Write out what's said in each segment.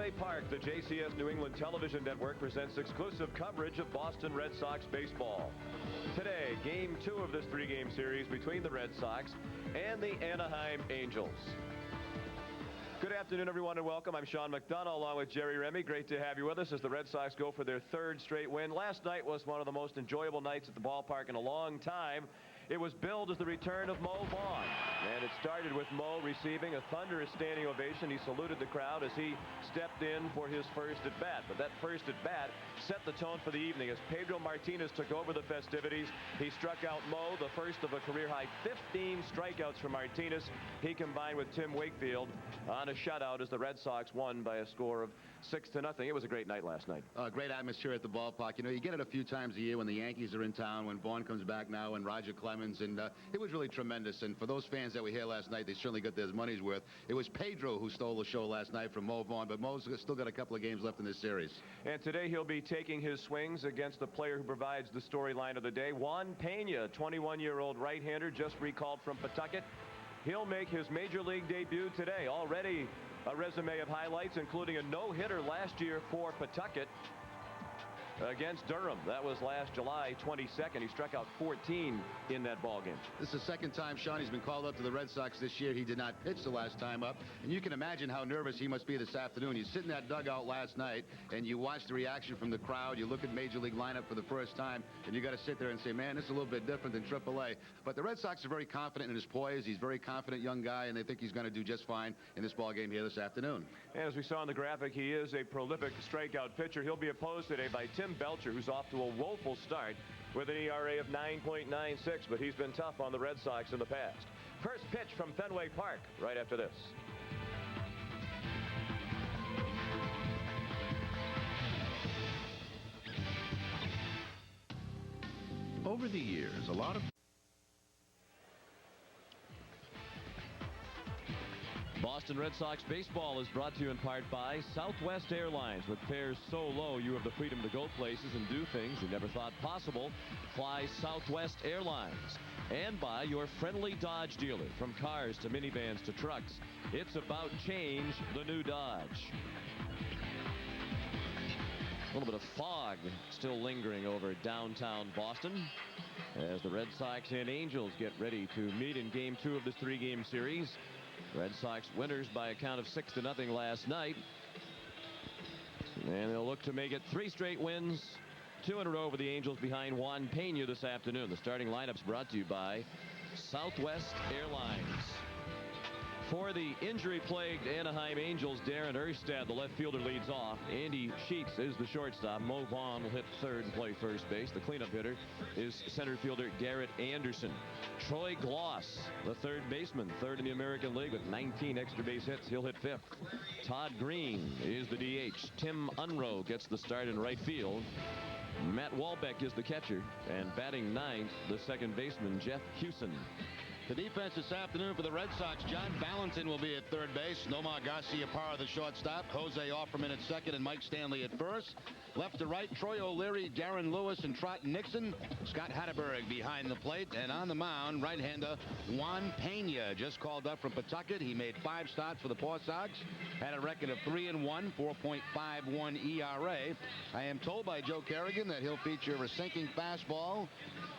Fenway Park, the JCS New England Television Network presents exclusive coverage of Boston Red Sox baseball. Today, Game 2 of this three-game series between the Red Sox and the Anaheim Angels. Good afternoon, everyone, and welcome. I'm Sean McDonough along with Jerry Remy. Great to have you with us as the Red Sox go for their third straight win. Last night was one of the most enjoyable nights at the ballpark in a long time. It was billed as the return of Mo Vaughn, and it started with Mo receiving a thunderous standing ovation. He saluted the crowd as he stepped in for his first at-bat, but that first at-bat set the tone for the evening as Pedro Martinez took over the festivities. He struck out Mo, the first of a career-high 15 strikeouts for Martinez. He combined with Tim Wakefield on a shutout as the Red Sox won by a score of 6-0. It was a great night last night. Great atmosphere at the ballpark. You know, you get it a few times a year when the Yankees are in town, when Vaughn comes back now, and Roger Clemens, and it was really tremendous. And for those fans that were here last night, they certainly got their money's worth. It was Pedro who stole the show last night from Mo Vaughn, but Mo's still got a couple of games left in this series. And today he'll be taking his swings against the player who provides the storyline of the day, Juan Pena, 21-year-old right-hander just recalled from Pawtucket. He'll make his major league debut today. Already a resume of highlights, including a no-hitter last year for Pawtucket against Durham. That was last July 22nd. He struck out 14 in that ball game. This is the second time, Sean, he's been called up to the Red Sox this year. He did not pitch the last time up, and you can imagine how nervous he must be this afternoon. You sit in that dugout last night, and you watch the reaction from the crowd. You look at Major League lineup for the first time, and you got to sit there and say, man, this is a little bit different than AAA. But the Red Sox are very confident in his poise. He's a very confident young guy, and they think he's going to do just fine in this ball game here this afternoon. And as we saw in the graphic, he is a prolific strikeout pitcher. He'll be opposed today by Tim Belcher, who's off to a woeful start with an ERA of 9.96, but he's been tough on the Red Sox in the past. First pitch from Fenway Park right after this. Over the years, a lot of Boston Red Sox baseball is brought to you in part by Southwest Airlines. With fares so low, you have the freedom to go places and do things you never thought possible. Fly Southwest Airlines. And by your friendly Dodge dealer. From cars to minivans to trucks, it's about change, the new Dodge. A little bit of fog still lingering over downtown Boston as the Red Sox and Angels get ready to meet in Game 2 of this three-game series. Red Sox winners by a count of 6-0 last night. And they'll look to make it 3 straight wins, 2 in a row over the Angels behind Juan Pena this afternoon. The starting lineup's brought to you by Southwest Airlines. For the injury-plagued Anaheim Angels, Darren Erstad, the left fielder, leads off. Andy Sheets is the shortstop. Mo Vaughn will hit third and play first base. The cleanup hitter is center fielder Garrett Anderson. Troy Gloss, the third baseman, third in the American League with 19 extra base hits. He'll hit fifth. Todd Green is the DH. Tim Unroe gets the start in right field. Matt Walbeck is the catcher. And batting ninth, the second baseman, Jeff Hewson. The defense this afternoon for the Red Sox, John Valentin will be at third base. Nomar Garciaparra, the shortstop. Jose Offerman at second and Mike Stanley at first. Left to right, Troy O'Leary, Darren Lewis, and Trot Nixon. Scott Hatterberg behind the plate. And on the mound, right-hander Juan Pena, just called up from Pawtucket. He made 5 starts for the Paw Sox. Had a record of 3-1, 4.51 ERA. I am told by Joe Kerrigan that he'll feature a sinking fastball,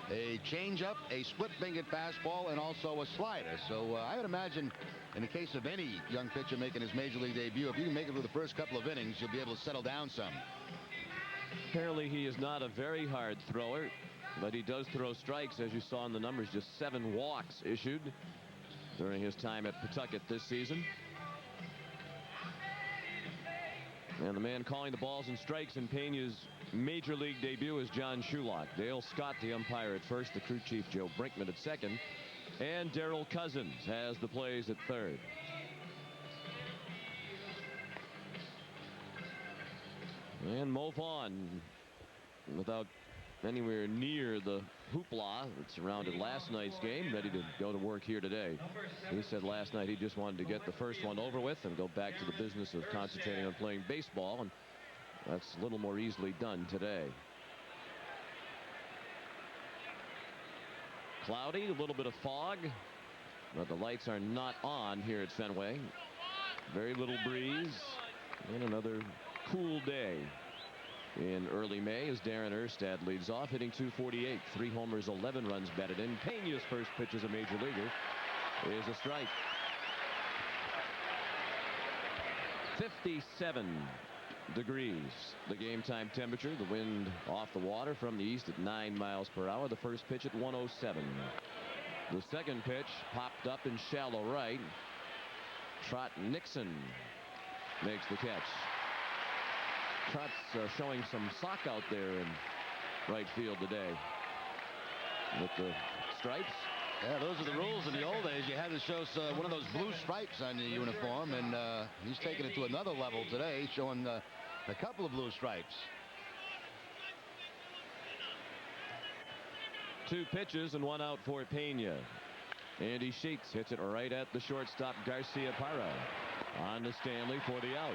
a changeup, a split-fingered fastball, and also a slider. So I would imagine in the case of any young pitcher making his major league debut, if you can make it through the first couple of innings, you'll be able to settle down some. Apparently he is not a very hard thrower, but he does throw strikes, as you saw in the numbers. Just 7 walks issued during his time at Pawtucket this season. And the man calling the balls and strikes in Pena's major league debut is John Shulock. Dale Scott, the umpire, at first. The crew chief, Joe Brinkman, at second. And Darrell Cousins has the plays at third. And Mo Vaughn, without anywhere near the hoopla that surrounded last night's game, ready to go to work here today. He said last night he just wanted to get the first one over with and go back to the business of concentrating on playing baseball, and that's a little more easily done today. Cloudy, a little bit of fog, but the lights are not on here at Fenway. Very little breeze. And another cool day in early May as Darren Erstad leads off, hitting .248, 3 homers, 11 runs batted in. Pena's first pitch as a major leaguer is a strike. 57 degrees the game time temperature. The wind off the water from the east at 9 miles per hour. The first pitch at 107. The second pitch popped up in shallow right. Trot Nixon makes the catch. Trot's showing some sock out there in right field today with the stripes. Yeah, those are the rules in the old days. You had to show one of those blue stripes on your uniform, and he's taking it to another level today, showing a couple of blue stripes. 2 pitches and 1 out for Pena. Andy Sheets hits it right at the shortstop Garcia Parra. On to Stanley for the out.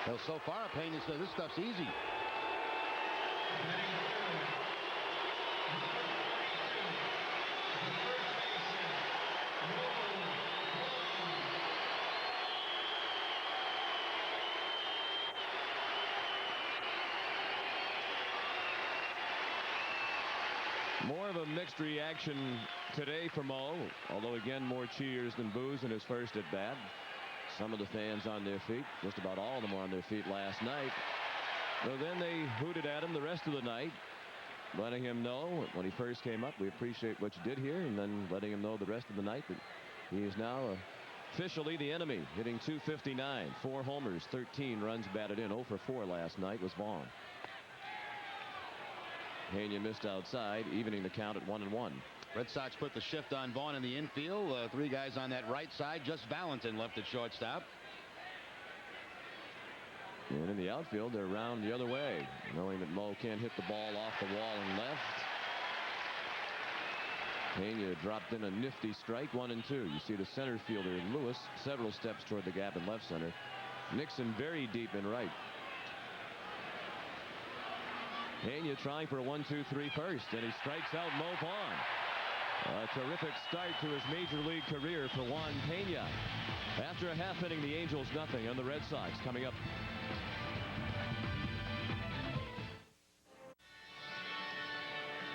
Well, so far, Pena says this stuff's easy. More of a mixed reaction today for Mo, although again more cheers than boos in his first at bat. Some of the fans on their feet, just about all of them were on their feet last night. But then they hooted at him the rest of the night, letting him know when he first came up, we appreciate what you did here, and then letting him know the rest of the night that he is now officially the enemy, hitting .259, 4 homers, 13 runs batted in. 0 for 4 last night was Vaughn. Pena missed outside, evening the count at 1-1. Red Sox put the shift on Vaughn in the infield. 3 guys on that right side. Just Valentin left at shortstop. And in the outfield, they're round the other way, knowing that Mo can't hit the ball off the wall and left. Pena dropped in a nifty strike, 1-2. You see the center fielder Lewis several steps toward the gap in left center. Nixon very deep in right. Pena trying for a 1-2-3 first, and he strikes out Mo Vaughn. A terrific start to his major league career for Juan Pena. After a half inning, the Angels nothing, and the Red Sox coming up.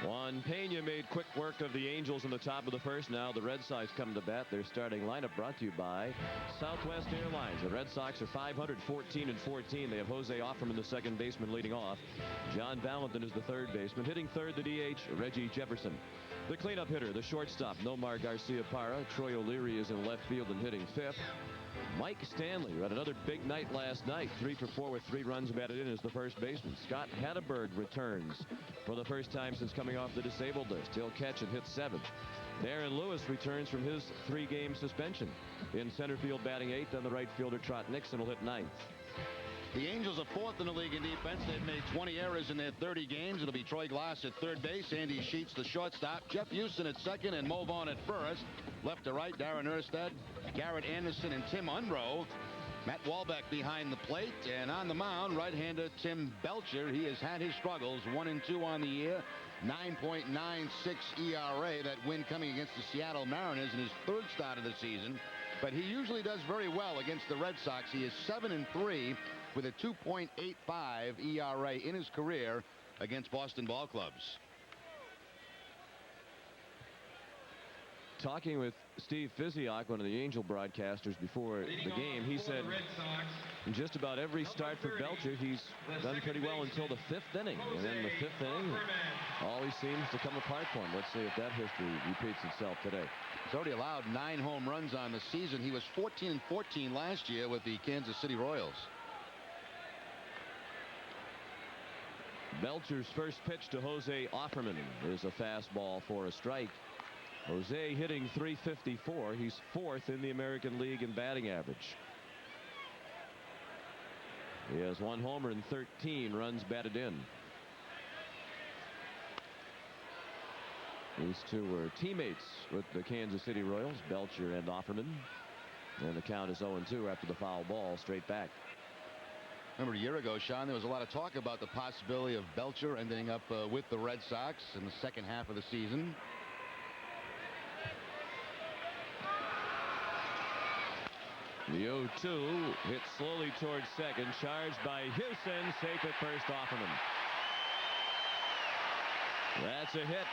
Juan Pena made quick work of the Angels in the top of the first. Now the Red Sox come to bat. Their starting lineup brought to you by Southwest Airlines. The Red Sox are 514-14. They have Jose Offerman, the second baseman, leading off. John Valentin is the third baseman. Hitting third, the DH, Reggie Jefferson. The cleanup hitter, the shortstop, Nomar Garcia Parra. Troy O'Leary is in left field and hitting fifth. Mike Stanley had another big night last night. 3 for 4 with 3 runs batted in as the first baseman. Scott Hatteberg returns for the first time since coming off the disabled list. He'll catch and hit 7th. Darren Lewis returns from his 3-game suspension. In center field batting 8th, and the right fielder Trot Nixon will hit 9th. The Angels are 4th in the league in defense. They've made 20 errors in their 30 games. It'll be Troy Glass at third base, Andy Sheets the shortstop, Jeff Houston at second, and Mo Vaughn at first. Left to right, Darren Erstad, Garrett Anderson, and Tim Unroe. Matt Walbeck behind the plate, and on the mound, right-hander Tim Belcher. He has had his struggles, 1-2 on the year, 9.96 ERA. That win coming against the Seattle Mariners in his 3rd start of the season. But he usually does very well against the Red Sox. He is 7-3 with a 2.85 ERA in his career against Boston ball clubs. Talking with Steve Physiak, one of the Angel broadcasters, before the game, he said in just about every start for Belcher, he's done pretty well until the 5th inning. And then the 5th inning always seems to come apart for him. Let's see if that history repeats itself today. He's already allowed 9 home runs on the season. He was 14-14 last year with the Kansas City Royals. Belcher's first pitch to Jose Offerman is a fastball for a strike. Jose hitting .354. He's 4th in the American League in batting average. He has 1 homer and 13 runs batted in. These two were teammates with the Kansas City Royals, Belcher and Offerman. And the count is 0-2 after the foul ball straight back. Remember a year ago, Sean, there was a lot of talk about the possibility of Belcher ending up with the Red Sox in the second half of the season. The 0-2 hit slowly towards second, charged by Houston, safe at first. Offerman. That's a hit.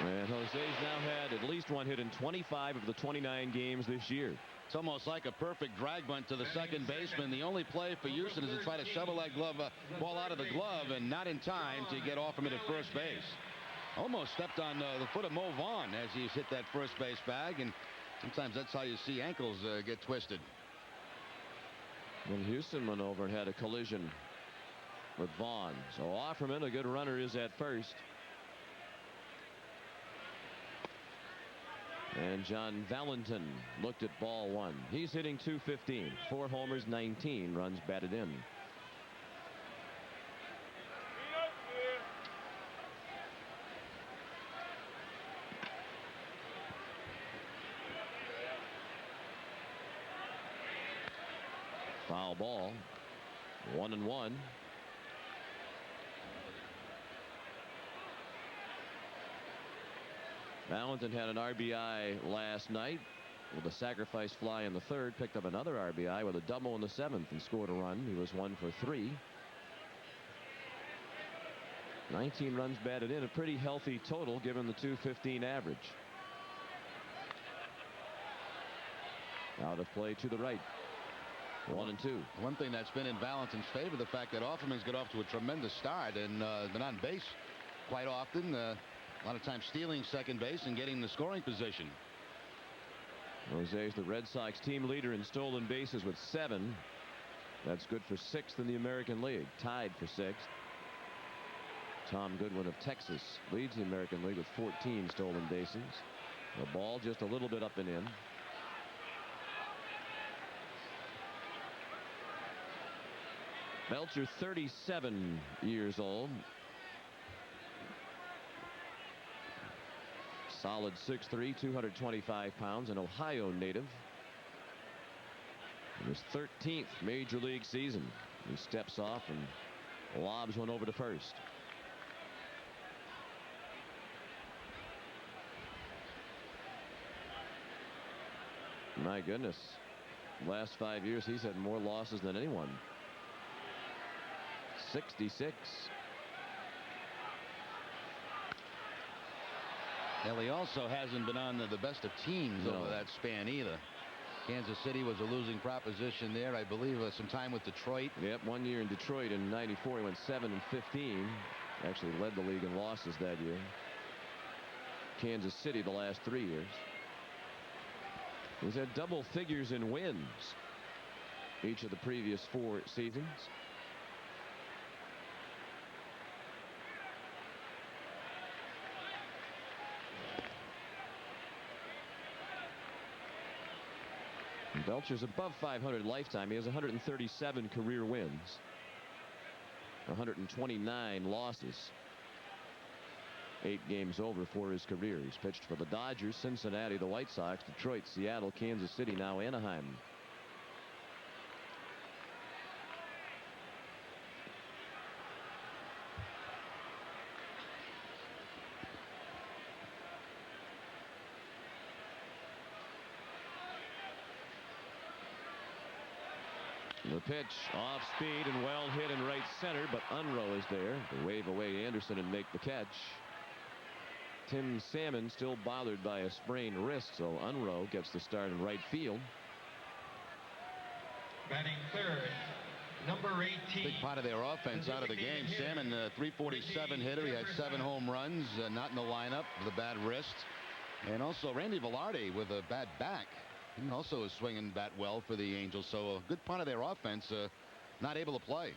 And Jose's now had at least one hit in 25 of the 29 games this year. It's almost like a perfect drag bunt to the second baseman. The only play for Houston is to try to shovel that ball out of the glove, and not in time to get Offerman at first base. Almost stepped on the foot of Mo Vaughn as he's hit that first base bag, and sometimes that's how you see ankles get twisted. When Houston went over and had a collision with Vaughn. So Offerman, a good runner, is at first. And John Valentin looked at ball one. He's hitting .215. 4 homers, 19 runs batted in. Foul ball. 1-1. Valentin had an RBI last night with a sacrifice fly in the third, picked up another RBI with a double in the seventh and scored a run. He was 1 for 3. 19 runs batted in, a pretty healthy total given the .215 average. Out of play to the right. 1-2. One thing that's been in Valentin's favor, the fact that Offerman's got off to a tremendous start and been on base quite often. A lot of times stealing second base and getting the scoring position. Jose's the Red Sox team leader in stolen bases with 7. That's good for 6th in the American League. Tied for 6th. Tom Goodwin of Texas leads the American League with 14 stolen bases. The ball just a little bit up and in. Belcher, 37 years old. Solid 6'3", 225 pounds, an Ohio native. In his 13th major league season, he steps off and lobs one over to first. My goodness, last 5 years he's had more losses than anyone. 66. Well, he also hasn't been on the best of teams over that span either. Kansas City was a losing proposition there. I believe some time with Detroit. Yep, 1 year in Detroit in '94. He went 7-15. Actually led the league in losses that year. Kansas City the last 3 years. He's had double figures in wins each of the previous 4 seasons. Belcher's above 500 lifetime. He has 137 career wins, 129 losses. 8 games over for his career. He's pitched for the Dodgers, Cincinnati, the White Sox, Detroit, Seattle, Kansas City, now Anaheim. The pitch off speed and well hit in right center, but Unruh is there to wave away Anderson and make the catch. Tim Salmon still bothered by a sprained wrist, so Unruh gets the start in right field. Batting third, number 18. Big part of their offense out of the game. Salmon, 347 hitter. He had 7 home runs, not in the lineup with a bad wrist. And also Randy Velarde with a bad back. He also is swinging bat well for the Angels, so a good part of their offense not able to play.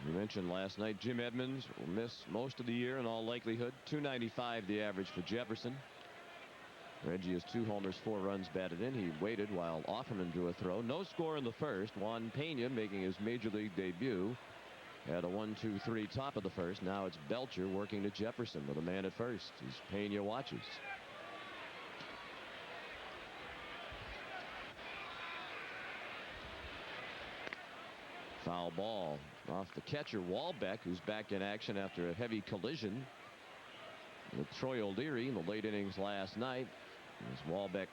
You mentioned last night Jim Edmonds will miss most of the year in all likelihood. .295 the average for Jefferson. Reggie has 2 homers, 4 runs batted in. He waited while Offerman drew a throw. No score in the first. Juan Pena making his major league debut. Had a 1-2-3 top of the first. Now it's Belcher working to Jefferson with a man at first as Pena watches. Foul ball off the catcher Walbeck, who's back in action after a heavy collision. with Troy O'Leary in the late innings last night. As Walbeck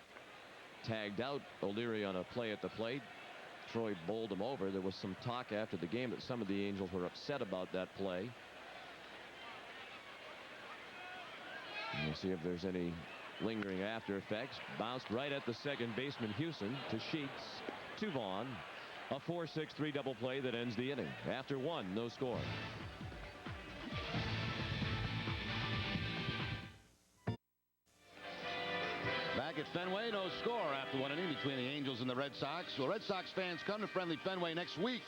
tagged out O'Leary on a play at the plate, Troy bowled him over. There was some talk after the game that some of the Angels were upset about that play. And we'll see if there's any lingering after effects. Bounced right at the second baseman Houston to Sheets to Vaughn. A 4-6-3 double play that ends the inning. After one, no score. Back at Fenway, no score after one inning between the Angels and the Red Sox. Well, Red Sox fans come to friendly Fenway next week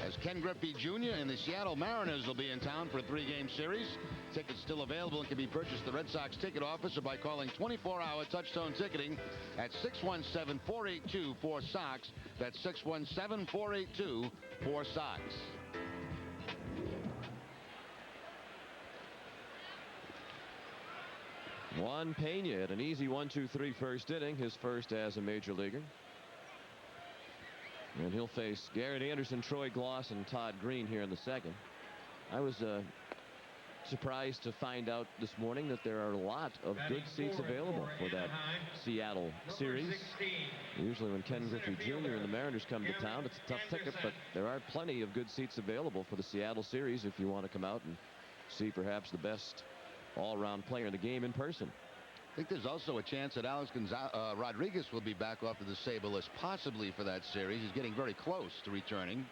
as Ken Griffey Jr. and the Seattle Mariners will be in town for a 3-game series. Tickets still available and can be purchased at the Red Sox ticket office or by calling 24-hour Touchstone Ticketing at 617-482-4SOX. That's 617-482-4SOX. Juan Pena at an easy 1-2-3 first inning, his first as a major leaguer. And he'll face Garrett Anderson, Troy Gloss, and Todd Green here in the second. I was surprised to find out this morning that there are a lot of good seats available for that Seattle series. Usually when Ken Griffey Jr. and the Mariners come to town, it's a tough ticket, but there are plenty of good seats available for the Seattle series if you want to come out and see perhaps the best all-around player in the game in person. I think there's also a chance that Alex Rodriguez will be back off the disabled list possibly for that series. He's getting very close to returning.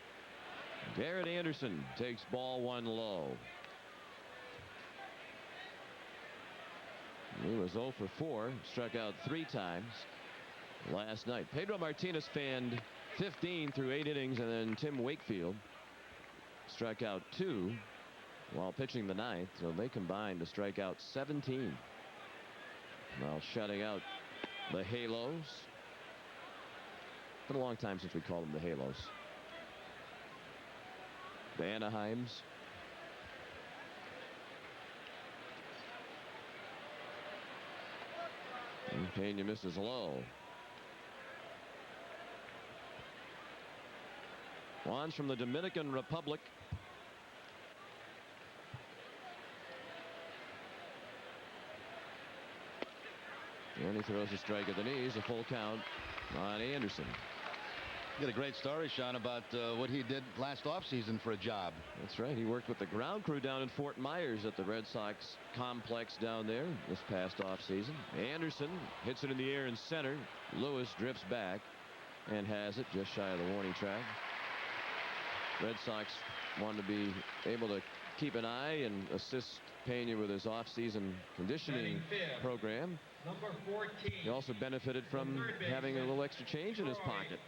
Garrett Anderson takes ball one low. He was 0 for 4, struck out 3 times last night. Pedro Martinez fanned 15 through 8 innings, and then Tim Wakefield struck out 2 while pitching the 9th, so they combined to strike out 17 while shutting out the Halos. Been a long time since we called them the Halos. The Anaheims. And Pena misses low. Juan's from the Dominican Republic. And he throws a strike at the knees, a full count on Anderson. You got a great story, Sean, about what he did last offseason for a job. That's right. He worked with the ground crew down in Fort Myers at the Red Sox complex down there this past offseason. Anderson hits it in the air in center. Lewis drifts back and has it just shy of the warning track. Red Sox wanted to be able to keep an eye and assist Pena with his offseason conditioning program. Number 14. He also benefited from having a little extra change in his pocket.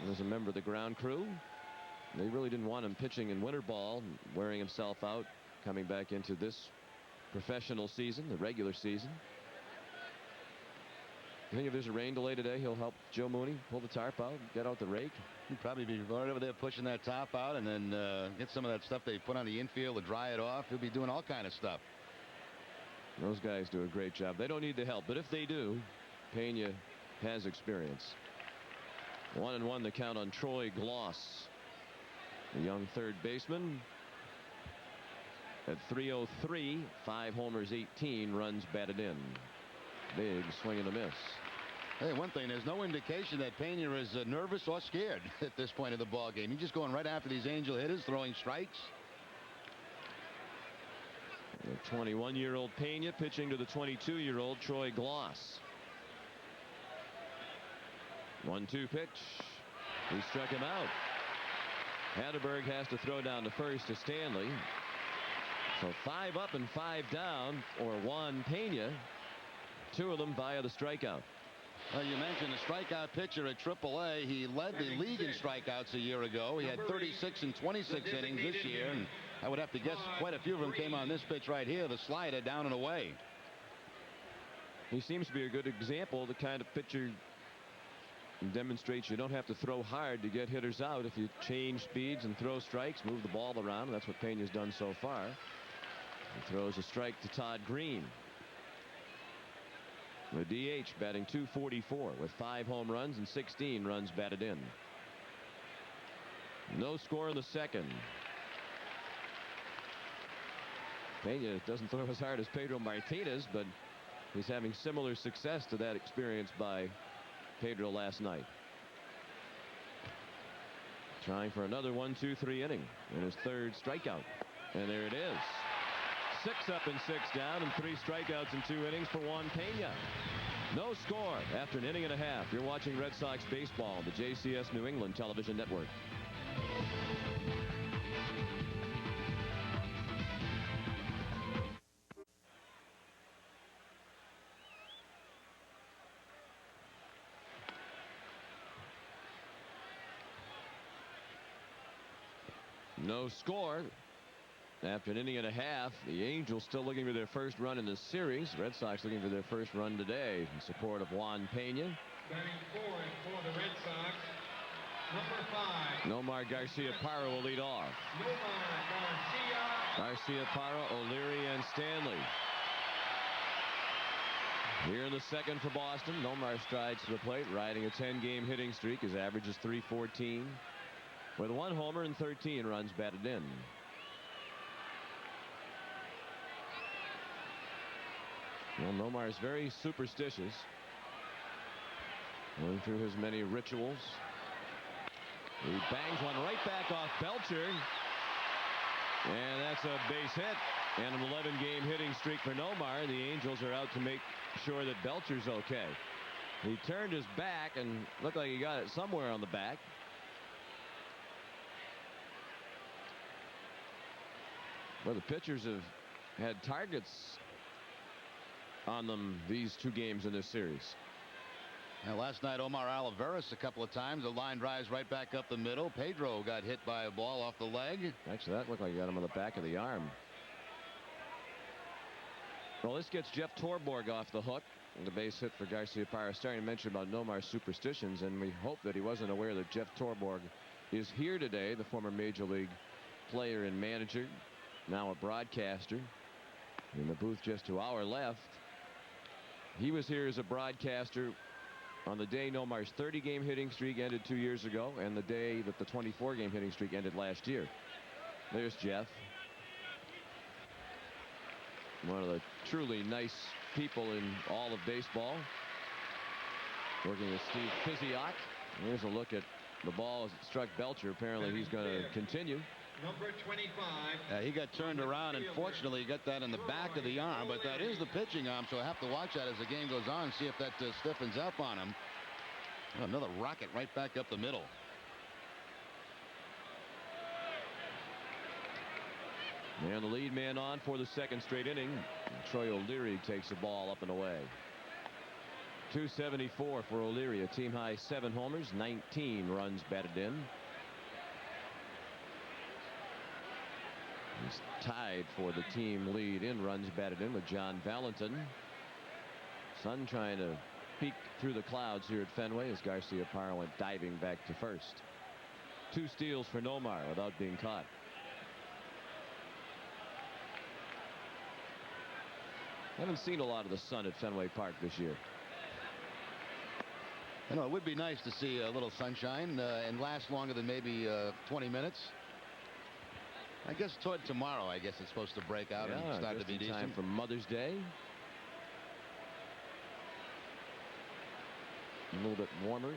As a member of the ground crew, they really didn't want him pitching in winter ball, wearing himself out, coming back into this professional season, the regular season. I think if there's a rain delay today, he'll help Joe Mooney pull the tarp out, get out the rake. He'd probably be right over there pushing that top out and then get some of that stuff they put on the infield to dry it off. He'll be doing all kind of stuff. Those guys do a great job. They don't need the help, but if they do, Pena has experience. 1-1 the count on Troy Gloss, the young third baseman. At 303, 5 homers, 18 runs batted in. Big swing and a miss. Hey, one thing, there's no indication that Pena is nervous or scared at this point of the ball game. He's just going right after these Angel hitters, throwing strikes. The 21-year-old Pena pitching to the 22-year-old Troy Gloss. 1-2 pitch. He struck him out. Hatterberg has to throw down to first to Stanley. So 5 up and 5 down for Juan Pena. 2 of them via the strikeout. Well, you mentioned a strikeout pitcher at AAA. He led the league in strikeouts a year ago. He had 36 in 26 innings this year, and I would have to guess quite a few of them came on this pitch right here, the slider down and away. He seems to be a good example of the kind of pitcher who demonstrates you don't have to throw hard to get hitters out. If you change speeds and throw strikes, move the ball around. That's what Pena's done so far. He throws a strike to Todd Green. The DH batting .244 with 5 home runs and 16 runs batted in. No score in the second. Pena doesn't throw as hard as Pedro Martinez, but he's having similar success to that experience by Pedro last night. Trying for another 1-2-3 inning in his third strikeout. And there it is. 6 up and 6 down, and 3 strikeouts in 2 innings for Juan Pena. No score after an inning and a half. You're watching Red Sox baseball on the JCS New England Television Network. No score after an inning and a half. The Angels still looking for their first run in the series. Red Sox looking for their first run today in support of Juan Pena. Batting forward for the Red Sox, number 5. Nomar Garcia-Parra will lead off. Nomar Garcia-Parra, O'Leary, and Stanley. Here in the second for Boston. Nomar strides to the plate, riding a 10-game hitting streak. His average is .314. With 1 homer and 13 runs batted in. Well, Nomar is very superstitious. Going through his many rituals. He bangs one right back off Belcher. And that's a base hit. And an 11-game hitting streak for Nomar. The Angels are out to make sure that Belcher's okay. He turned his back and looked like he got it somewhere on the back. Well, the pitchers have had targets on them these 2 games in this series. Now, last night, Omar Olivares a couple of times. The line drives right back up the middle. Pedro got hit by a ball off the leg. Actually, that looked like he got him on the back of the arm. Well, this gets Jeff Torborg off the hook. The base hit for Garcia-Parra. Starting to mention about Nomar's superstitions, and we hope that he wasn't aware that Jeff Torborg is here today, the former Major League player and manager, now a broadcaster. In the booth just to our left. He was here as a broadcaster on the day Nomar's 30-game hitting streak ended 2 years ago, and the day that the 24-game hitting streak ended last year. There's Jeff. One of the truly nice people in all of baseball. Working with Steve Physiak. Here's a look at the ball as it struck Belcher. Apparently he's going to continue. Number 25. He got turned around, and fortunately he got that in the back of the arm, but that is the pitching arm, so I have to watch that as the game goes on, see if that stiffens up on him. Another rocket right back up the middle. And the lead man on for the second straight inning. Troy O'Leary takes the ball up and away. 274 for O'Leary, a team high 7 homers, 19 runs batted in. He's tied for the team lead in runs batted in with John Valentin. Sun trying to peek through the clouds here at Fenway as Garcia-Parra went diving back to first. 2 steals for Nomar without being caught. Haven't seen a lot of the sun at Fenway Park this year. You know, it would be nice to see a little sunshine and last longer than maybe 20 minutes. I guess toward tomorrow, I guess it's supposed to break out and start to be decent. Time for Mother's Day. A little bit warmer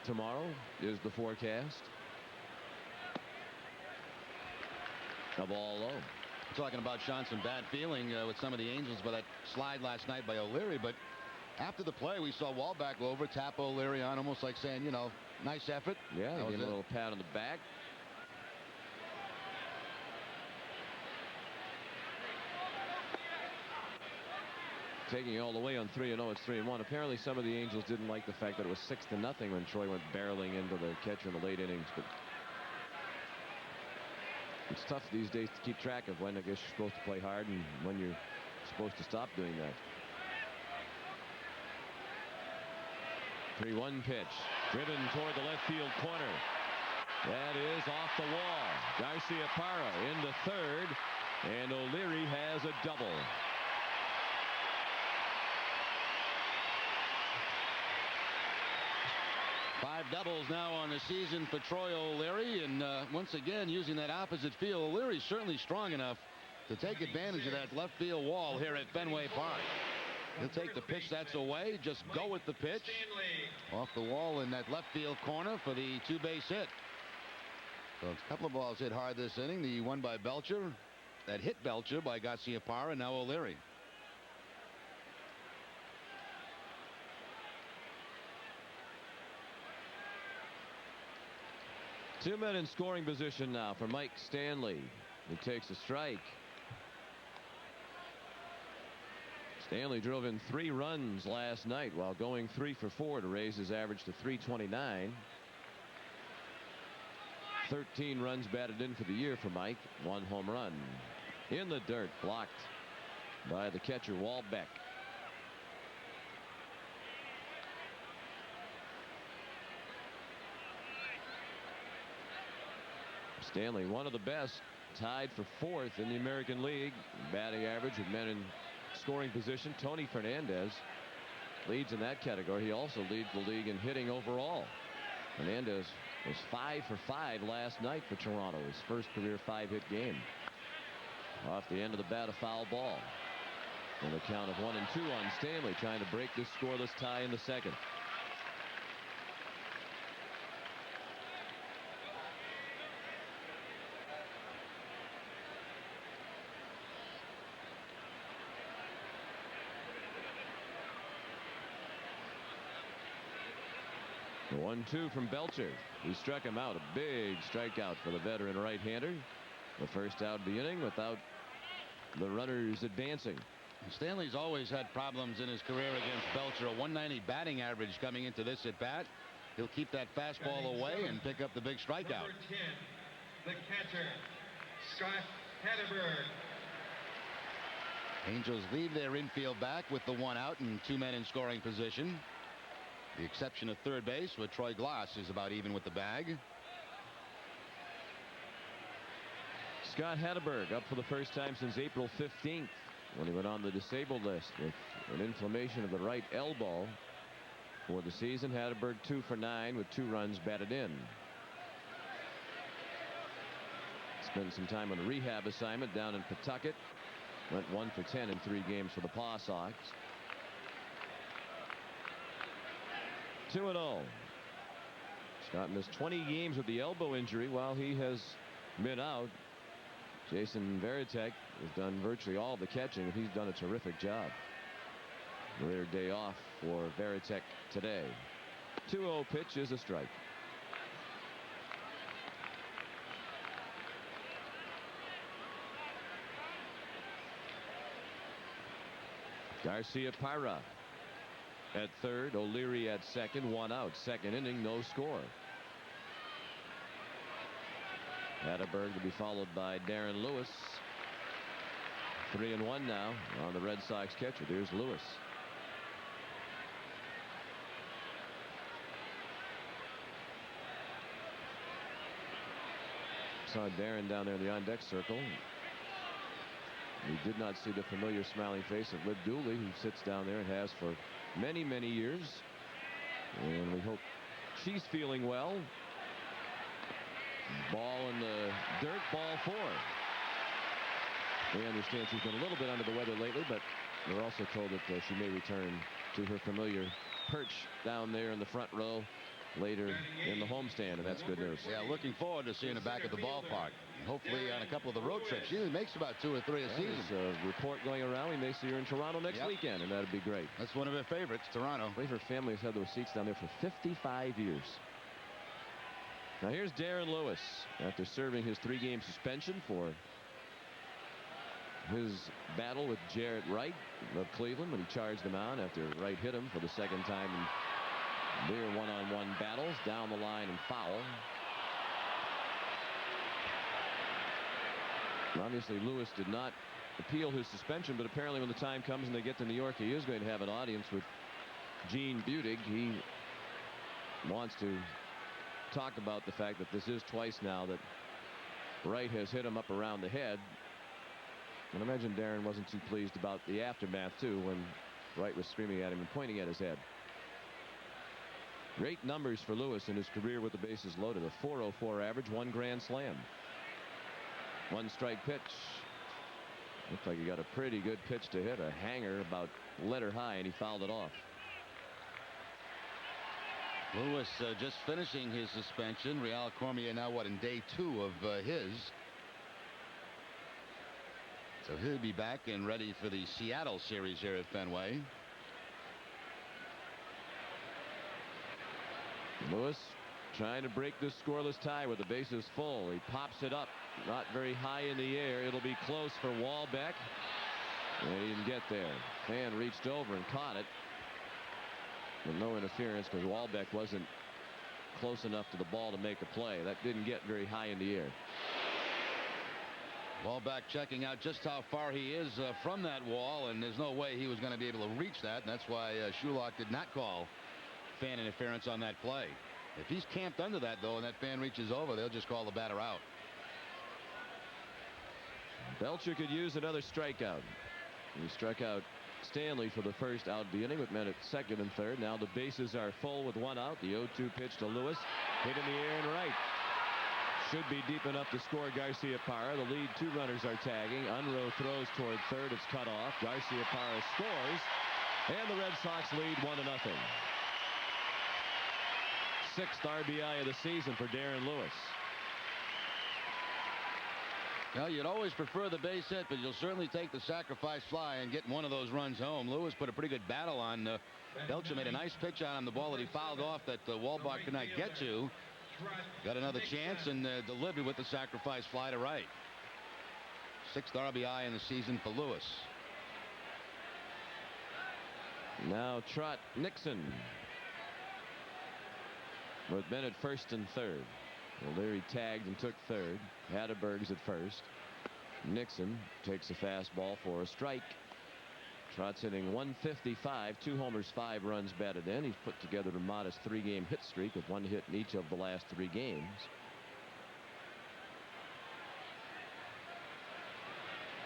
tomorrow is the forecast. A ball low. Talking about showing some bad feeling with some of the Angels by that slide last night by O'Leary, but after the play we saw Wallback go over, tap O'Leary on, almost like saying, you know, nice effort. Yeah, give him a little pat on the back. Taking it all the way on 3-0. It's 3-1. Apparently some of the Angels didn't like the fact that it was 6-0 when Troy went barreling into the catcher in the late innings, but it's tough these days to keep track of when I guess you're supposed to play hard and when you're supposed to stop doing that. 3-1 pitch driven toward the left field corner. That is off the wall. Garcia-Parra into third, and O'Leary has a double. Five doubles now on the season for Troy O'Leary, and once again using that opposite field. O'Leary's certainly strong enough to take advantage of that left field wall here at Fenway Park. He'll take the pitch that's away. Just go with the pitch. Off the wall in that left field corner for the two-base hit. So it's a couple of balls hit hard this inning. The one by Belcher. That hit Belcher by Garciaparra. Now O'Leary. Two men in scoring position now for Mike Stanley. He takes a strike. Stanley drove in 3 runs last night while going 3 for 4 to raise his average to 329. 13 runs batted in for the year for Mike. 1 home run. In the dirt, blocked by the catcher Walbeck. Stanley, one of the best, tied for 4th in the American League batting average with men in scoring position. Tony Fernandez leads in that category. He also leads the league in hitting overall. Fernandez was 5 for 5 last night for Toronto, his first career 5-hit game. Off the end of the bat, a foul ball. And a count of 1-2 on Stanley, trying to break this scoreless tie in the second. The 1-2 from Belcher. He struck him out. A big strikeout for the veteran right-hander. The first out of the inning without the runners advancing. Stanley's always had problems in his career against Belcher. A 190 batting average coming into this at bat. He'll keep that fastball away and pick up the big strikeout. Number 10, the catcher, Scott Hatterberg. Angels leave their infield back with the 1 out and 2 men in scoring position. The exception of third base, where Troy Glass is about even with the bag. Scott Hatterberg up for the first time since April 15th, when he went on the disabled list with an inflammation of the right elbow. For the season, Hatterberg 2 for 9 with 2 runs batted in. Spent some time on a rehab assignment down in Pawtucket. Went 1 for 10 in 3 games for the Paw Sox. 2-0. Scott missed 20 games with the elbow injury while he has been out. Jason Varitek has done virtually all of the catching, and he's done a terrific job. Rare day off for Varitek today. 2-0 pitch is a strike. Garciaparra at third, O'Leary at second, 1 out. Second inning, no score. Hatterberg to be followed by Darren Lewis. 3-1 now on the Red Sox catcher. There's Lewis. Saw Darren down there in the on-deck circle. We did not see the familiar smiling face of Liv Dooley, who sits down there and has for many, many years. And we hope she's feeling well. Ball in the dirt, ball 4. We understand she's been a little bit under the weather lately, but we're also told that she may return to her familiar perch down there in the front row later in the homestand, and that's good news. Yeah, looking forward to seeing her back at the ballpark. Hopefully on a couple of the road trips. She usually makes about 2 or 3 a season. There's a report going around. We may see her in Toronto next weekend, and that'd be great. That's one of her favorites, Toronto. I believe her family has had those seats down there for 55 years. Now here's Darren Lewis after serving his 3-game suspension for his battle with Jarrett Wright of Cleveland when he charged him out after Wright hit him for the second time in their one-on-one battles. Down the line and foul. Obviously Lewis did not appeal his suspension, but apparently when the time comes and they get to New York, he is going to have an audience with Gene Budig. He wants to talk about the fact that this is twice now that Wright has hit him up around the head. And I imagine Darren wasn't too pleased about the aftermath too, when Wright was screaming at him and pointing at his head. Great numbers for Lewis in his career with the bases loaded. A .404 average, 1 grand slam. 1 strike pitch. Looked like he got a pretty good pitch to hit, a hanger about letter high, and he fouled it off. Lewis just finishing his suspension. Real Cormier now what, in day 2 of his. So he'll be back and ready for the Seattle series here at Fenway. Lewis trying to break this scoreless tie with the bases full. He pops it up, not very high in the air. It'll be close for Wahlbeck. And he didn't get there. Fan reached over and caught it. But no interference because Wahlbeck wasn't close enough to the ball to make a play. That didn't get very high in the air. Wahlbeck checking out just how far he is from that wall, and there's no way he was going to be able to reach that. And that's why Shulock did not call fan interference on that play. If he's camped under that, though, and that fan reaches over, they'll just call the batter out. Belcher could use another strikeout. He struck out Stanley for the first out of the inning with men at second and third. Now the bases are full with one out. The 0-2 pitch to Lewis. Hit in the air and right. Should be deep enough to score Garcia Parra. The lead 2 runners are tagging. Unruh throws toward third. It's cut off. Garcia Parra scores. And the Red Sox lead 1-0. 6th RBI of the season for Darren Lewis. Well, you'd always prefer the base hit, but you'll certainly take the sacrifice fly and get one of those runs home. Lewis put a pretty good battle on Belcher. Made a nice pitch on him. The ball that he fouled off that Wahlbeck could not get to. Got another chance and delivered with the sacrifice fly to right. 6th RBI in the season for Lewis. Now Trot Nixon. With Bennett first and third. O'Leary tagged and took third. Hatterberg's at first. Nixon takes a fastball for a strike. Trot's hitting 155, 2 homers, 5 runs batted in. He's put together a modest 3-game hit streak with 1 hit in each of the last 3 games.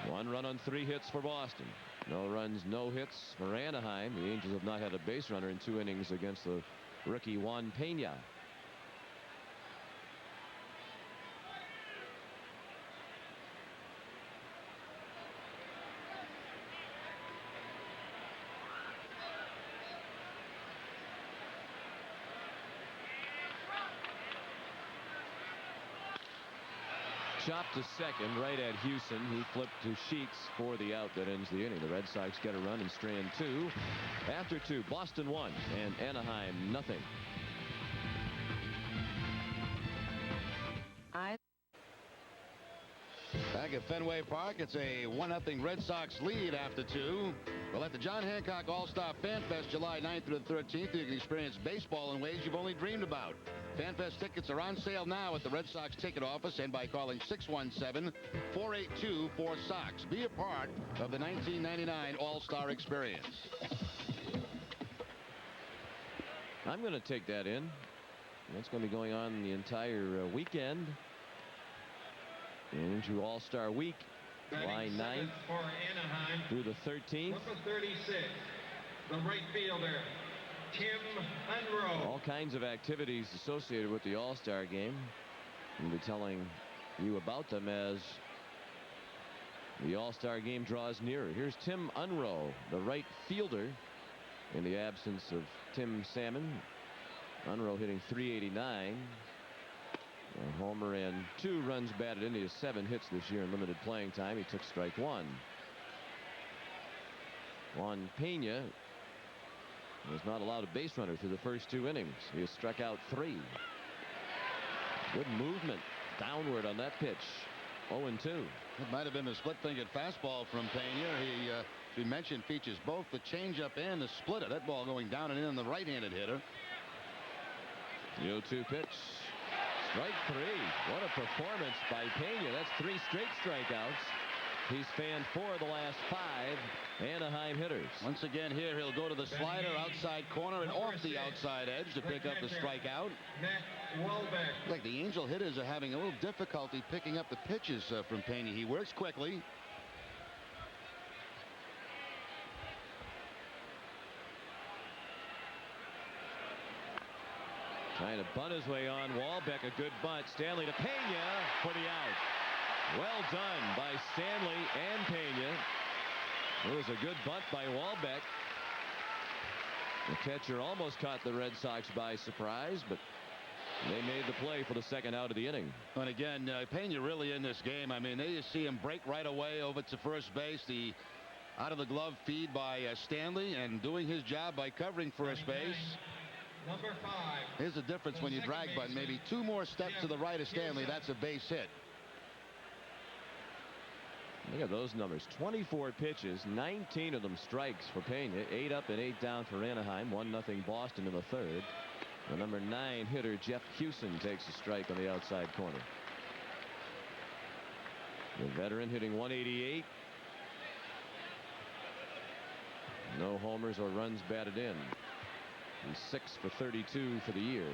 One run on 3 hits for Boston. No runs, no hits for Anaheim. The Angels have not had a base runner in 2 innings against the rookie Juan Pena. Chopped to second, right at Houston. He flipped to Sheets for the out that ends the inning. The Red Sox get a run and strand 2. After 2, Boston 1 and Anaheim nothing. Back at Fenway Park, it's a 1-0 Red Sox lead after 2. Well, at the John Hancock All-Star Fan Fest July 9th through the 13th, you can experience baseball in ways you've only dreamed about. Fan Fest tickets are on sale now at the Red Sox ticket office and by calling 617-482-4SOX. Be a part of the 1999 All-Star experience. I'm going to take that in. That's going to be going on the entire weekend. And into All-Star Week, July 9th through the 13th. Number 36, the right fielder, Tim Unruh. All kinds of activities associated with the All-Star game. We'll be telling you about them as the All-Star game draws nearer. Here's Tim Unruh, the right fielder, in the absence of Tim Salmon. Unruh hitting .389. A homer and 2 runs batted in. He has 7 hits this year in limited playing time. He took strike 1. Juan Pena was not allowed a base runner through the first 2 innings. He has struck out 3. Good movement downward on that pitch. 0-2. It might have been the split-fingered fastball from Pena. He, as we mentioned, features both the changeup and the splitter. That ball going down and in on the right-handed hitter. The 0-2 pitch. Strike 3. What a performance by Pena. That's 3 straight strikeouts. He's fanned 4 of the last 5 Anaheim hitters. Once again here, he'll go to the slider outside corner and off the outside edge to pick up the strikeout. Like the Angel hitters are having a little difficulty picking up the pitches from Pena. He works quickly. Trying to bunt his way on. Wahlbeck, a good bunt. Stanley to Pena for the out. Well done by Stanley and Pena. It was a good bunt by Walbeck. The catcher almost caught the Red Sox by surprise, but they made the play for the second out of the inning. And again, Pena really in this game. I mean, there you see him break right away over to first base. The out of the glove feed by Stanley, and doing his job by covering first base. Number 5. Here's the difference when you drag bunt. Maybe 2 more steps to the right of Stanley. That's a base hit. Look at those numbers. 24 pitches, 19 of them strikes for Pena. 8 up and 8 down for Anaheim. 1-0 Boston in the third. The number 9 hitter Jeff Hewson takes a strike on the outside corner. The veteran hitting 188. No homers or runs batted in. He's 6 for 32 for the year.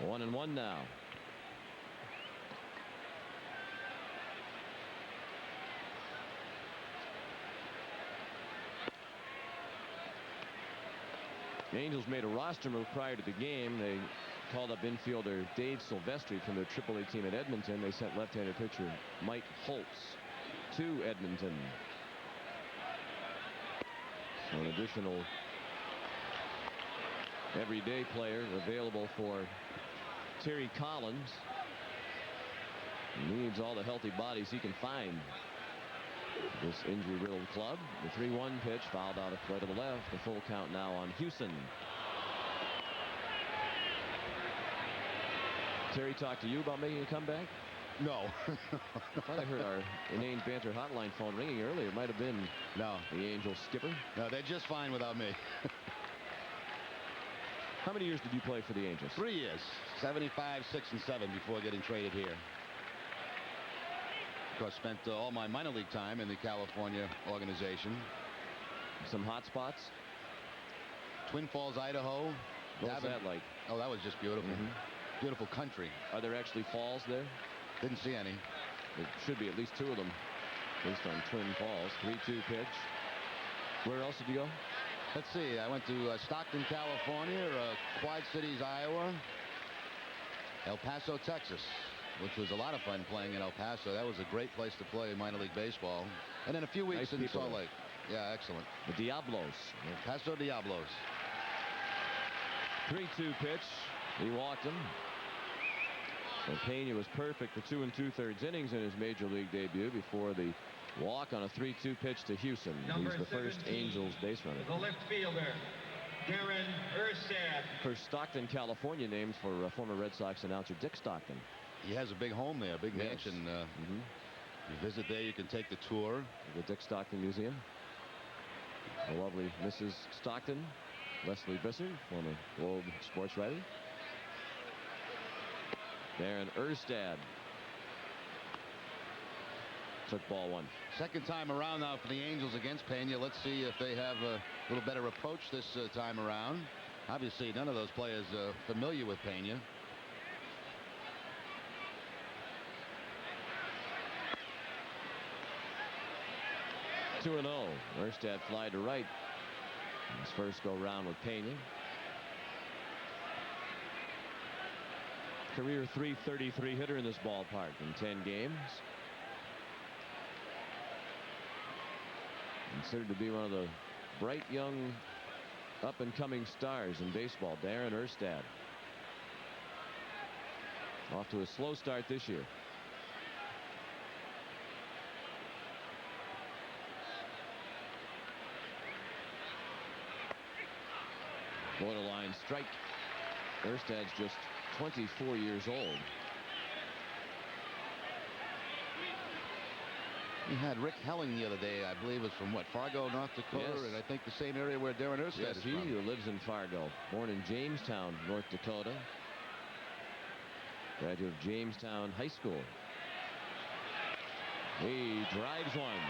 1-1 now. The Angels made a roster move prior to the game. They called up infielder Dave Silvestri from their AAA team at Edmonton. They sent left-handed pitcher Mike Holtz to Edmonton. So an additional everyday player available for Terry Collins. He needs all the healthy bodies he can find. This injury-riddled club. The 3-1 pitch fouled out a play to the left. The full count now on Hewson. Terry talked to you about making a comeback? No. I thought I heard our inane banter hotline phone ringing earlier. It might have been the Angels skipper. No, they're just fine without me. How many years did you play for the Angels? 3 years. 75, 6, and 7 before getting traded here. Of course, spent all my minor league time in the California organization. Some hot spots? Twin Falls, Idaho. What was that like? Oh, that was just beautiful. Beautiful country. Are there actually falls there? Didn't see any. There should be at least 2 of them based on Twin Falls. 3-2 pitch. Where else did you go? Let's see. I went to Stockton, California, Quad Cities, Iowa, El Paso, Texas, which was a lot of fun playing in El Paso. That was a great place to play minor league baseball. And then a few weeks in Salt Lake. Yeah, excellent. The Diablos. El Paso Diablos. 3-2 pitch. He walked him. So Pena was perfect for 2 2/3 innings in his major league debut before the walk on a 3-2 pitch to Hewson. He's the first Angels base runner. The left fielder, Darren Erstad. First Stockton, California named for former Red Sox announcer Dick Stockton. He has a big home there, a big mansion. You visit there, you can take the tour. The Dick Stockton Museum. The lovely Mrs. Stockton, Leslie Visser, former Globe sports writer. Darren Erstad took ball 1. Second time around now for the Angels against Pena. Let's see if they have a little better approach this time around. Obviously, none of those players are familiar with Pena. Two 2-0. Erstad fly to right. His first go round with Pena. Career .333 hitter in this ballpark in 10 games. Considered to be one of the bright young up-and-coming stars in baseball, Darren Erstad. Off to a slow start this year. Borderline strike. Erstad's just 24 years old. We had Rick Helling the other day. I believe it's from Fargo, North Dakota, yes. And I think the same area where Darren Erstad is he from. lives in Fargo. Born in Jamestown, North Dakota. Graduate of Jamestown High School. He drives one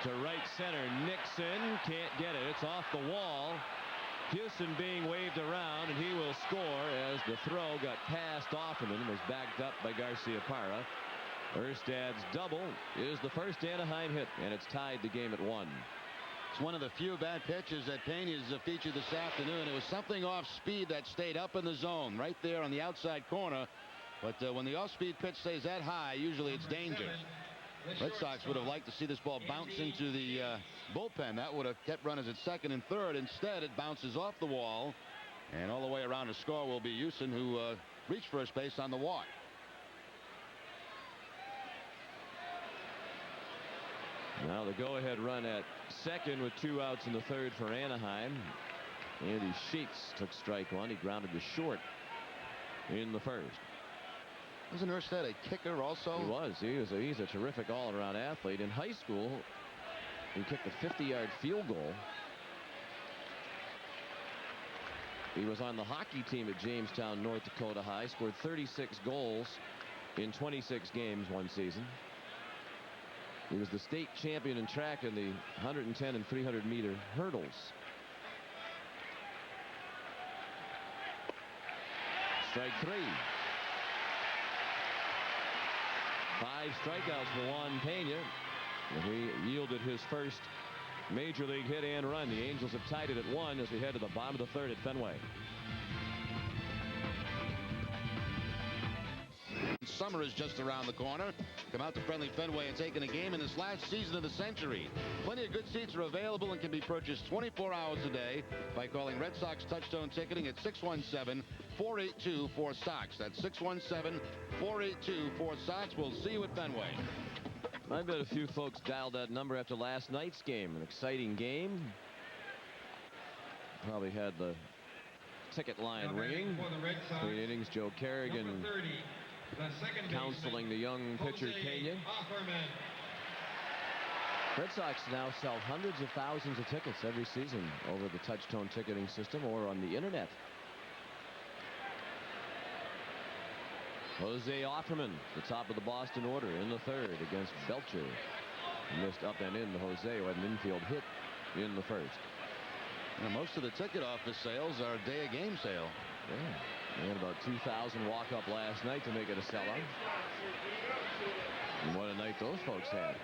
to right center. Nixon can't get it. It's off the wall. Hewson being waved around, and he will score as the throw got passed off him and was backed up by Garcia Parra. Erstad's double is the first Anaheim hit, and it's tied the game at 1. It's one of the few bad pitches that Pena's featured this afternoon. It was something off speed that stayed up in the zone right there on the outside corner. But when the off-speed pitch stays that high, usually it's danger. Red Sox would have liked to see this ball bounce into the bullpen. That would have kept runners at second and third. Instead, it bounces off the wall. And all the way around to score will be Houston, who reached first base on the walk. Now the go-ahead run at second with 2 outs in the third for Anaheim. Andy Sheets took strike one. He grounded to short in the first. Wasn't Erstad a kicker also? He was. He's a terrific all-around athlete. In high school, he kicked a 50-yard field goal. He was on the hockey team at Jamestown, North Dakota High. Scored 36 goals in 26 games one season. He was the state champion in track in the 110 and 300 meter hurdles. Strike three. 5 strikeouts for Juan Pena. He yielded his first major league hit and run. The Angels have tied it at 1 as we head to the bottom of the third at Fenway. Summer is just around the corner. Come out to friendly Fenway and take in a game in this last season of the century. Plenty of good seats are available and can be purchased 24 hours a day by calling Red Sox Touchstone Ticketing at 617-482-4SOX. That's 617-482-4SOX. We'll see you at Fenway. I bet a few folks dialed that number after last night's game. An exciting game. Probably had the ticket line ringing. Between innings, Joe Kerrigan counseling the young pitcher Pena. Red Sox now sell hundreds of thousands of tickets every season over the Touchstone ticketing system or on the internet. Jose Offerman, the top of the Boston order in the third against Belcher. Missed up and in to Jose, who had an infield hit in the first. Now, most of the ticket office sales are a day a game sale. Yeah. They had about 2,000 walk up last night to make it a sellout. And what a night those folks had.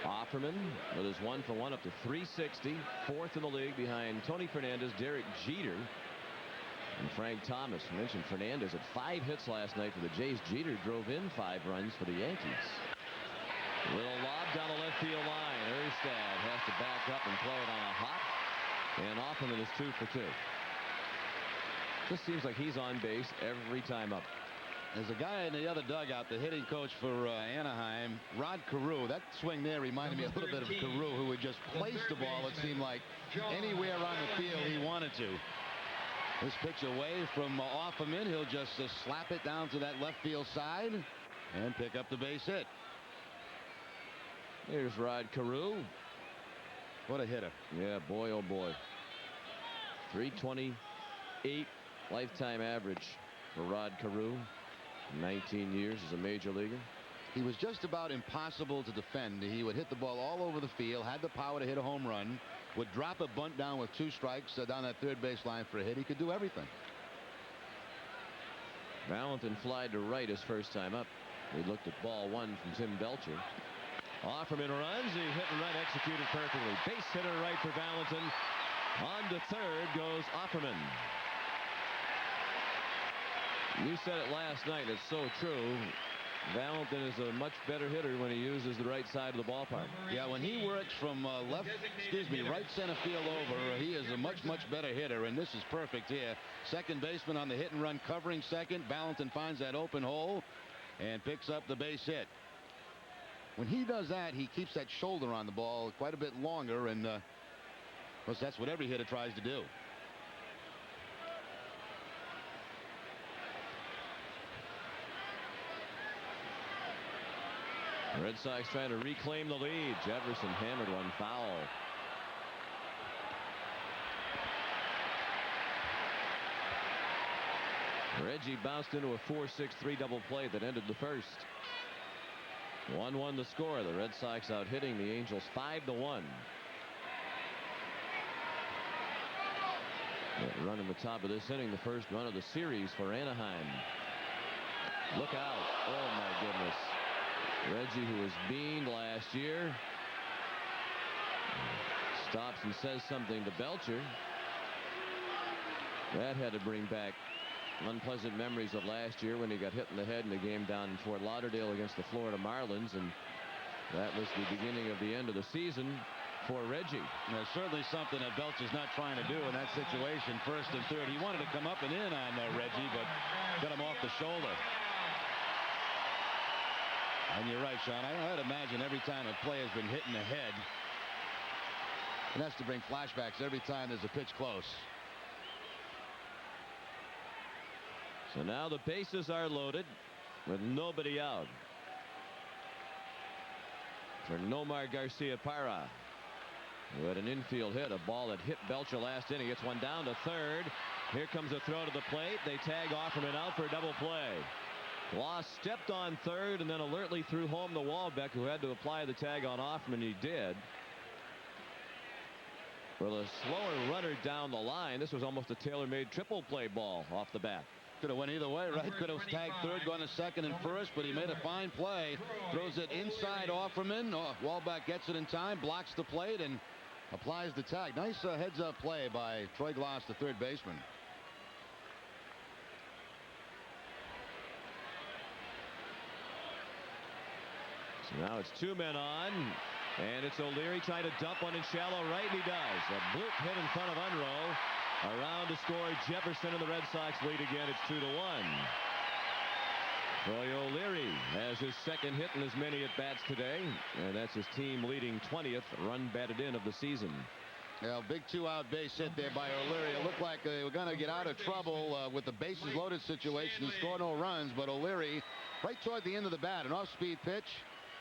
Offerman with his 1-for-1 up to 360. 4th in the league behind Tony Fernandez, Derek Jeter, and Frank Thomas. I mentioned Fernandez had 5 hits last night for the Jays. Jeter drove in 5 runs for the Yankees. Little lob down the left field line. Erstad has to back up and play it on a hop. And Offerman is 2 for 2. Just seems like he's on base every time up. There's a guy in the other dugout, the hitting coach for Anaheim, Rod Carew. That swing there reminded me a little bit of Carew, who would just place the ball, it seemed like, anywhere on the field he wanted to. This pitch away from Offerman. He'll just slap it down to that left field side and pick up the base hit. Here's Rod Carew. What a hitter. Yeah, boy, oh boy. 328 lifetime average for Rod Carew. 19 years as a major leaguer. He was just about impossible to defend. He would hit the ball all over the field, had the power to hit a home run, would drop a bunt down with 2 strikes down that third base line for a hit. He could do everything. Valentin flied to right his first time up. We looked at ball 1 from Tim Belcher. Offerman runs. He hit and run executed perfectly. Base hitter right for Valentin. On to third goes Offerman. You said it last night. It's so true. Valentin is a much better hitter when he uses the right side of the ballpark. Yeah, when he works from right center field over, he is a much better hitter, and this is perfect here. Second baseman on the hit and run covering second. Valentin finds that open hole and picks up the base hit. When he does that, he keeps that shoulder on the ball quite a bit longer, and of course that's what every hitter tries to do. The Red Sox trying to reclaim the lead. Jefferson hammered one foul. Reggie bounced into a 4-6-3 double play that ended the first. 1-1 the score. The Red Sox out hitting the Angels 5-1. That run in the top of this inning, the first run of the series for Anaheim. Look out. Oh my goodness. Reggie, who was beaned last year, stops and says something to Belcher. That had to bring back unpleasant memories of last year when he got hit in the head in the game down in Fort Lauderdale against the Florida Marlins, and that was the beginning of the end of the season for Reggie. There's certainly something that Belcher's not trying to do in that situation. First and third, he wanted to come up and in on Reggie, but got him off the shoulder. And you're right, Sean. I'd imagine every time a play has been hit in the head, it has to bring flashbacks every time there's a pitch close. So now the bases are loaded with nobody out for Nomar Garcia-Parra, who had an infield hit, a ball that hit Belcher last inning. Gets one down to third. Here comes a throw to the plate. They tag Offerman out for a double play. Loss stepped on third and then alertly threw home to Walbeck, who had to apply the tag on Offerman. He did. With a slower runner down the line, this was almost a tailor-made triple play ball off the bat. Could have went either way, right? Could have tagged third, gone to second and first, but he made a fine play. Throws it inside Offerman. Walbeck gets it in time, blocks the plate, and applies the tag. Nice heads-up play by Troy Glass, the third baseman. So now it's two men on, and it's O'Leary trying to dump one in shallow right, and he does. A bloop hit in front of Unruh. Around to score Jefferson, and the Red Sox lead again. It's 2-1. Troy O'Leary has his second hit in as many at-bats today, and that's his team leading 20th run batted in of the season. Yeah, big two-out base hit there by O'Leary. It looked like they were going to get out of trouble with the bases loaded situation and score no runs, but O'Leary, right toward the end of the bat, an off-speed pitch.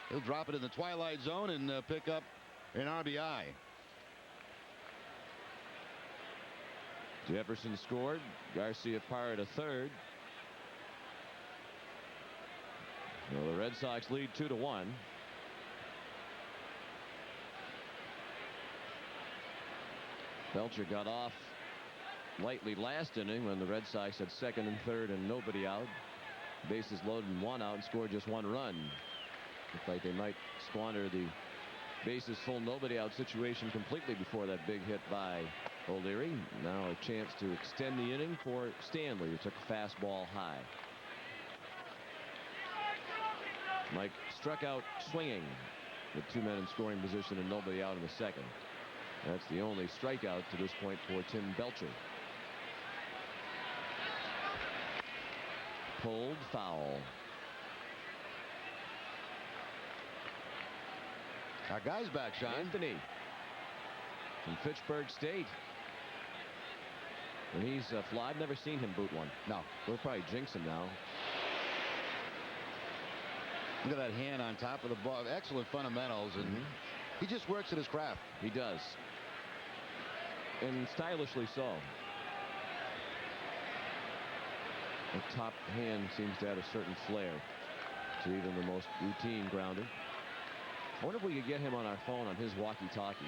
He'll drop it in the twilight zone and pick up an RBI. Jefferson scored. Garcia-Parra to third. Well, the Red Sox lead 2-1. Belcher got off lightly last inning when the Red Sox had second and third and nobody out. Bases loaded and one out, and scored just one run. Looked like they might squander the bases full nobody out situation completely before that big hit by O'Leary. Now a chance to extend the inning for Stanley, who took a fastball high. Mike struck out swinging with two men in scoring position and nobody out in the second. That's the only strikeout to this point for Tim Belcher. Pulled foul. Our guy's back, Sean. Anthony from Fitchburg State. When he's fly, I've never seen him boot one. No. We'll probably jinx him now. Look at that hand on top of the ball. Excellent fundamentals, and he just works at his craft. He does. And stylishly so. The top hand seems to add a certain flair to even the most routine grounder. I wonder if we could get him on our phone on his walkie-talkie.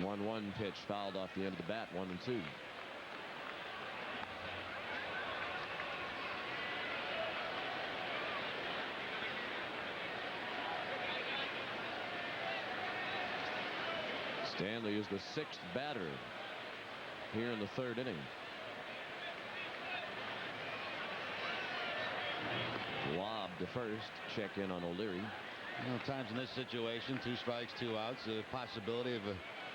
1-1 pitch fouled off the end of the bat. 1-2. Stanley is the sixth batter here in the third inning. Lob to first. Check in on O'Leary. Times in this situation, 2 strikes, 2 outs, a possibility of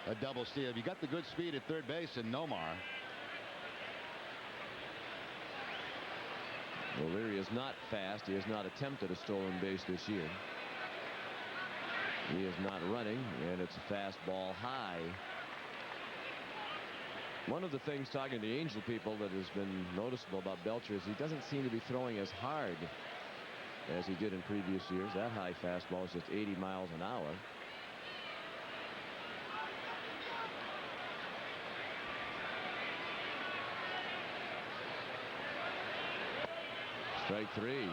a double steal. You got the good speed at third base in Nomar. O'Leary is not fast. He has not attempted a stolen base this year. He is not running, and it's a fastball high. One of the things, talking to the Angel people, that has been noticeable about Belcher is he doesn't seem to be throwing as hard as he did in previous years. That high fastball is just 80 miles an hour. Strike 3.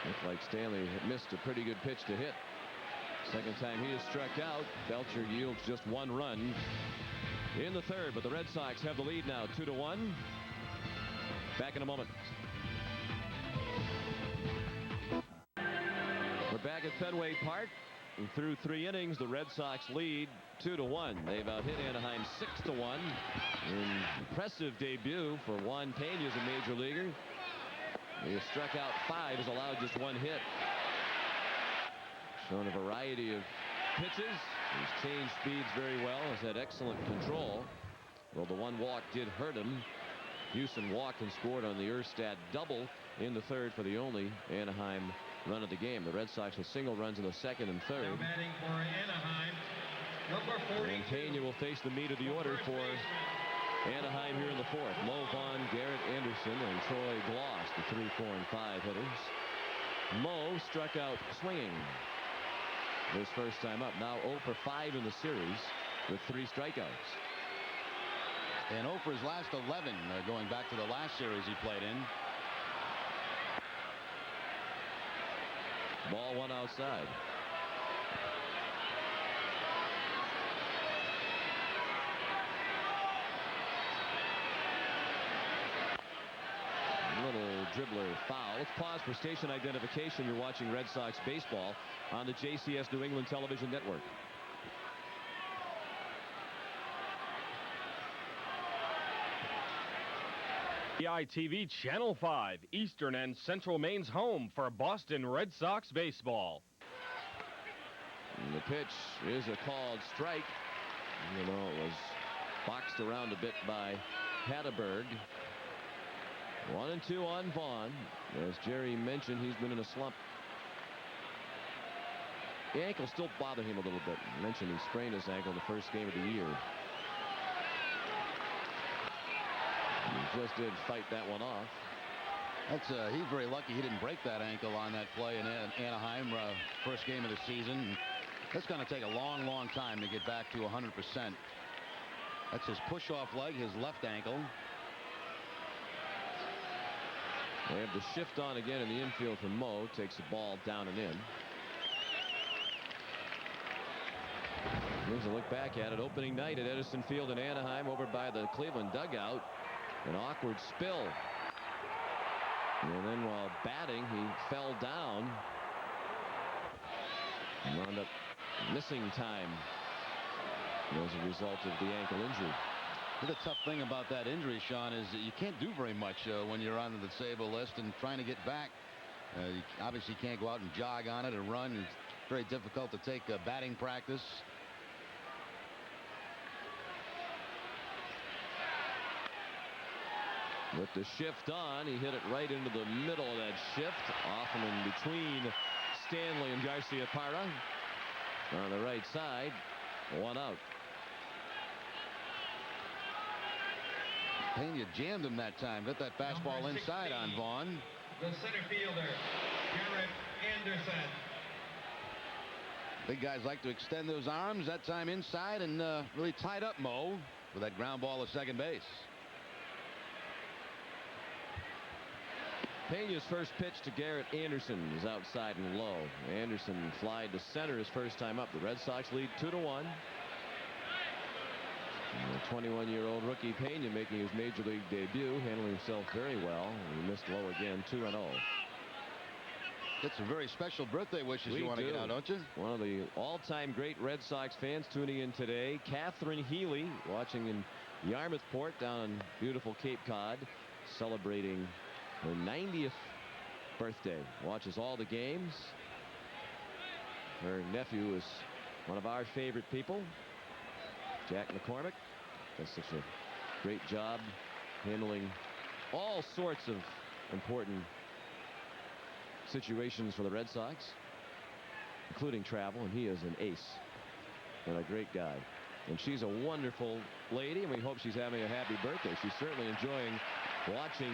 Looked like Stanley missed a pretty good pitch to hit. Second time he has struck out. Belcher yields just 1 run in the third, but the Red Sox have the lead now, 2-1. Back in a moment. We're back at Fenway Park. And through 3 innings, the Red Sox lead 2-1. They've out-hit Anaheim 6-1. An impressive debut for Juan Pena as a major leaguer. He has struck out 5, has allowed just 1 hit. Shown a variety of pitches. He's changed speeds very well. Has had excellent control. Well, the 1 walk did hurt him. Houston walked and scored on the Erstad double in the 3rd for the only Anaheim run of the game. The Red Sox with single runs in the 2nd and 3rd. Now batting for Anaheim, number 42. And Pena will face the meat of the order for Anaheim here in the 4th. Mo Vaughn, Garrett Anderson, and Troy Gloss, the 3, 4, and 5 hitters. Mo struck out swinging his first time up. Now 0 for 5 in the series with 3 strikeouts. And 0 for his last 11, going back to the last series he played in. Ball 1 outside. Little dribbler foul. Let's pause for station identification. You're watching Red Sox baseball on the JCS New England Television Network. EITV Channel 5, Eastern and Central Maine's home for Boston Red Sox baseball. And the pitch is a called strike. You know, it was boxed around a bit by Hatteberg. 1-2 on Vaughn. As Jerry mentioned, he's been in a slump. The ankle still bothered him a little bit. I mentioned he sprained his ankle in the first game of the year. He just did fight that one off. That's he's very lucky he didn't break that ankle on that play in Anaheim, first game of the season. That's going to take a long, long time to get back to 100%. That's his push-off leg, his left ankle. They have the shift on again in the infield for Mo. Takes the ball down and in. Here's a look back at it. Opening night at Edison Field in Anaheim, over by the Cleveland dugout. An awkward spill. And then while batting, he fell down. And wound up missing time as a result of the ankle injury. The tough thing about that injury, Sean, is that you can't do very much when you're on the disabled list and trying to get back. You obviously can't go out and jog on it or run. It's very difficult to take batting practice. With the shift on, he hit it right into the middle of that shift, often in between Stanley and Garcia Parra. On the right side, 1 out. Pena jammed him that time. Got that fastball inside on Vaughn. The center fielder, Garrett Anderson. Big guys like to extend those arms. That time inside and really tied up Mo with that ground ball to second base. Pena's first pitch to Garrett Anderson is outside and low. Anderson flied to center his first time up. The Red Sox lead 2-1. The 21-year-old rookie Pena making his major league debut, handling himself very well. He missed low again, 2-0. Get some very special birthday wishes you want to get out, don't you? One of the all-time great Red Sox fans tuning in today, Catherine Healy, watching in Yarmouthport down on beautiful Cape Cod, celebrating her 90th birthday. Watches all the games. Her nephew is one of our favorite people, Jack McCormick. Does such a great job handling all sorts of important situations for the Red Sox, including travel, and he is an ace and a great guy. And she's a wonderful lady, and we hope she's having a happy birthday. She's certainly enjoying watching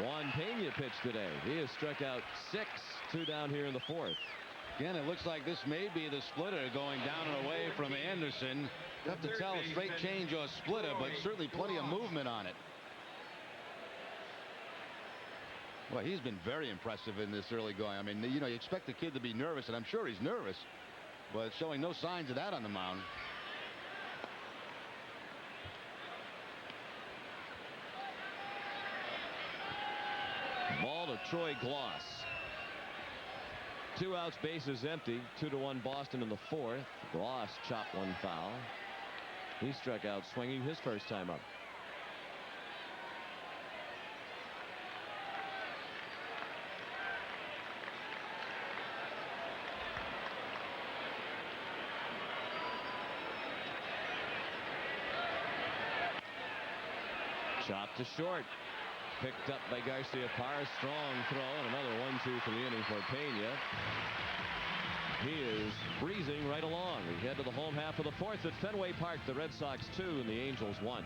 Juan Pena pitch today. He has struck out 6, 2 down here in the 4th. Again, it looks like this may be the splitter going down and away from Anderson. You have to tell a straight change or a splitter, but certainly plenty of movement on it. Well, he's been very impressive in this early going. I mean, you know, you expect the kid to be nervous, and I'm sure he's nervous, but showing no signs of that on the mound. Ball to Troy Gloss. 2 outs, bases empty. 2-1 Boston in the 4th. Gloss chopped one foul. He struck out swinging his first time up. Chopped to short. Picked up by Garcia-Parra. Strong throw and another 1-2 for the inning for Pena. He is breezing right along. We head to the home half of the 4th at Fenway Park. The Red Sox 2 and the Angels 1.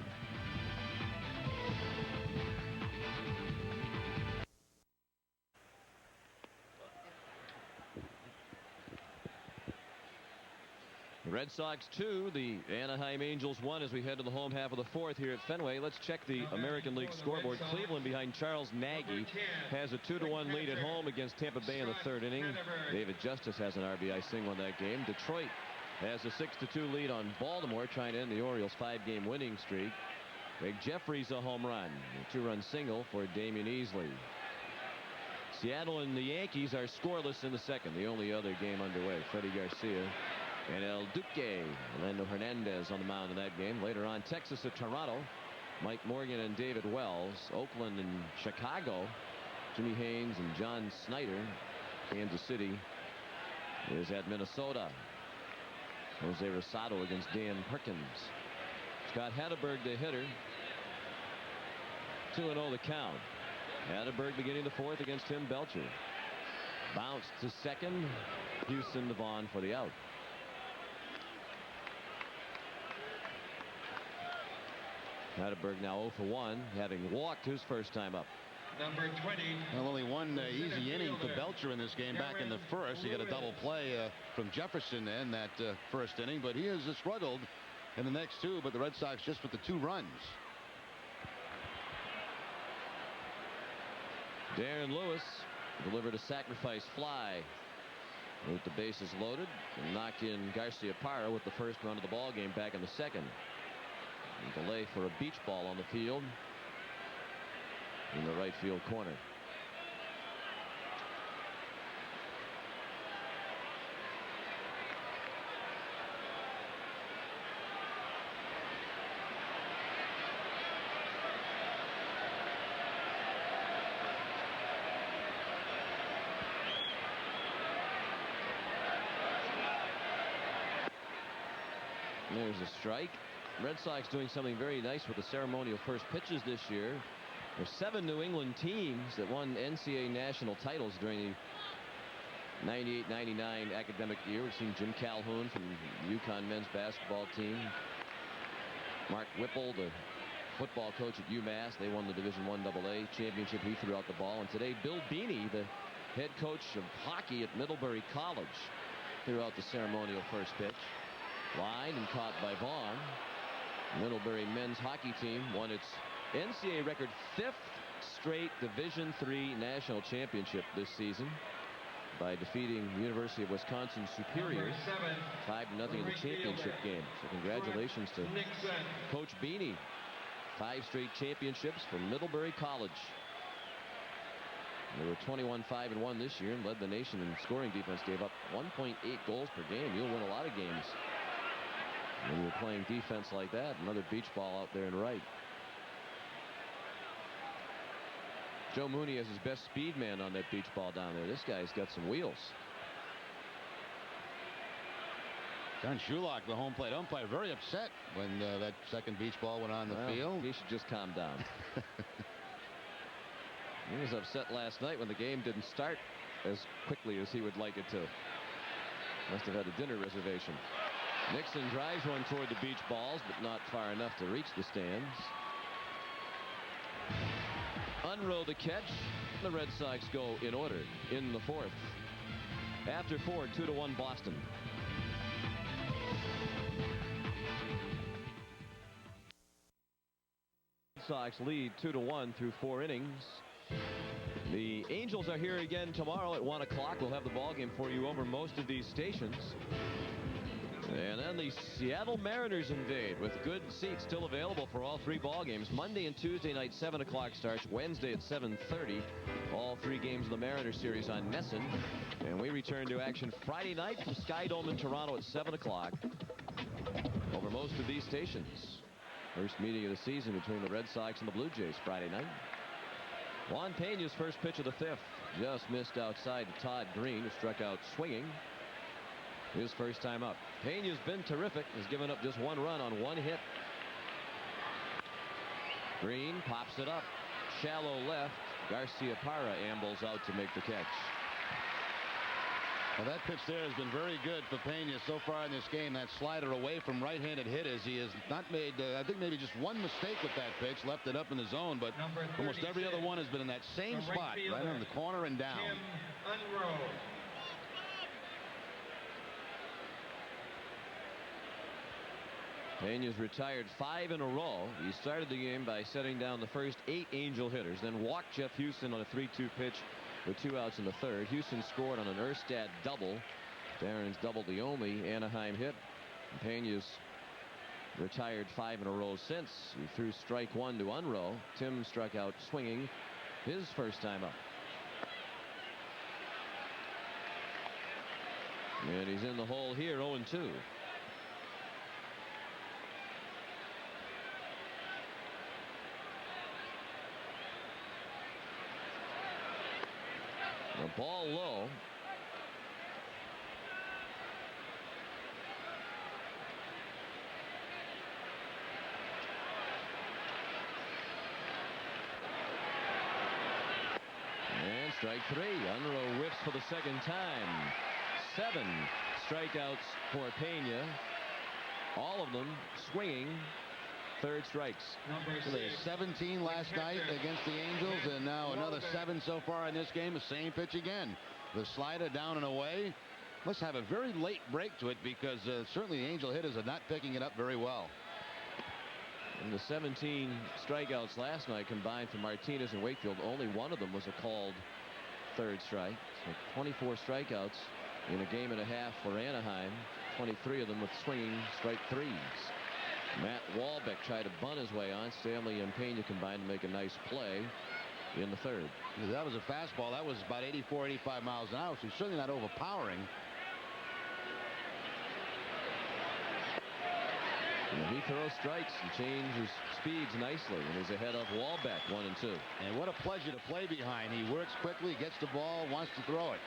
The Red Sox 2, the Anaheim Angels 1 as we head to the home half of the 4th here at Fenway. Let's check the American League scoreboard. Cleveland behind Charles Nagy has a 2-1 lead at home against Tampa Bay in the 3rd inning. David Justice has an RBI single in that game. Detroit has a 6-2 lead on Baltimore, trying to end the Orioles' 5-game winning streak. Greg Jeffries a home run. A 2-run single for Damian Easley. Seattle and the Yankees are scoreless in the 2nd. The only other game underway. Freddie Garcia and El Duque. Orlando Hernandez on the mound in that game. Later on, Texas at Toronto. Mike Morgan and David Wells. Oakland and Chicago. Jimmy Haynes and John Snyder. Kansas City is at Minnesota. Jose Rosado against Dan Perkins. Scott Hatteberg, the hitter. 2-0 the count. Hatteberg beginning the 4th against Tim Belcher. Bounced to 2nd. Houston to Vaughn for the out. Hatteberg now 0 for 1, having walked his first time up. Number 20. Well, only one easy inning for Belcher in this game back in the 1st. He got a double play from Jefferson in that 1st inning, but he has struggled in the next 2, but the Red Sox just with the 2 runs. Darren Lewis delivered a sacrifice fly with the bases loaded and knocked in Garcia-Parra with the first run of the ball game back in the 2nd. A delay for a beach ball on the field in the right field corner. There's a strike. Red Sox doing something very nice with the ceremonial first pitches this year. There's 7 New England teams that won NCAA national titles during the 98-99 academic year. We've seen Jim Calhoun from the UConn men's basketball team. Mark Whipple, the football coach at UMass. They won the Division I AA championship. He threw out the ball. And today, Bill Beaney, the head coach of hockey at Middlebury College, threw out the ceremonial first pitch. Lined and caught by Vaughn. Middlebury men's hockey team won its NCAA record 5th straight Division III national championship this season by defeating the University of Wisconsin Superiors 5-0 in the championship game. So congratulations to Coach Beaney. 5 straight championships for Middlebury College. They were 21-5-1 this year and led the nation in scoring defense. Gave up 1.8 goals per game. You'll win a lot of games when you're playing defense like that. Another beach ball out there in right. Joe Mooney has his best speed man on that beach ball down there. This guy's got some wheels. John Shulock, the home plate umpire, very upset when that second beach ball went on the field. He should just calm down. He was upset last night when the game didn't start as quickly as he would like it to. Must have had a dinner reservation. Nixon drives one toward the beach balls, but not far enough to reach the stands. Unrow the catch. The Red Sox go in order in the 4th. After 4, 2-1 Boston. Red Sox lead 2-1 through 4 innings. The Angels are here again tomorrow at 1 o'clock. We'll have the ball game for you over most of these stations. And then the Seattle Mariners invade with good seats still available for all three ball games. Monday and Tuesday night, 7 o'clock starts. Wednesday at 7:30. All three games of the Mariners series on Nesson. And we return to action Friday night from Sky Dome in Toronto at 7 o'clock over most of these stations. First meeting of the season between the Red Sox and the Blue Jays Friday night. Juan Pena's first pitch of the fifth just missed outside to Todd Green, who struck out swinging. His first time up. Pena's been terrific. Has given up just one run on one hit. Green pops it up. Shallow left. Garciaparra ambles out to make the catch. Well, that pitch there has been very good for Pena so far in this game. That slider away from right-handed hitters. He has not made, I think, maybe just one mistake with that pitch. Left it up in the zone, but almost every other one has been in that same spot, right on the corner and down. Pena's retired 5 in a row. He started the game by setting down the first 8 Angel hitters, then walked Jeff Houston on a 3-2 pitch with 2 outs in the third. Houston scored on an Erstad double. Darren's double the only Anaheim hit. And Pena's retired 5 in a row since. He threw strike 1 to Unroe. Tim struck out swinging his first time up. And he's in the hole here, 0-2. The ball low. And strike 3. Unruh whiffs for the second time. 7 strikeouts for Pena. All of them swinging. Third strikes. So they had 17 last night against the Angels, and now another 7 so far in this game. The same pitch again. The slider down and away. Must have a very late break to it, because certainly the Angel hitters are not picking it up very well. And the 17 strikeouts last night combined for Martinez and Wakefield, only one of them was a called third strike. So 24 strikeouts in a game and a half for Anaheim. 23 of them with swinging strike 3s. Matt Walbeck tried to bunt his way on. Stanley and Pena combined to make a nice play in the third. That was a fastball. That was about 84, 85 miles an hour, so he's certainly not overpowering. And he throws strikes and changes speeds nicely, and he's ahead of Walbeck, 1-2. And what a pleasure to play behind. He works quickly, gets the ball, wants to throw it.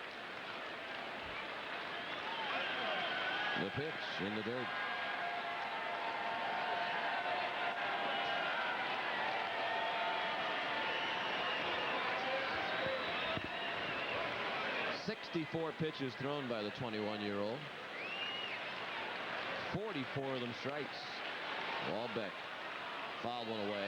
The pitch in the dirt. .64 pitches thrown by the 21-year-old. 44 of them strikes. Walbeck fouled one away.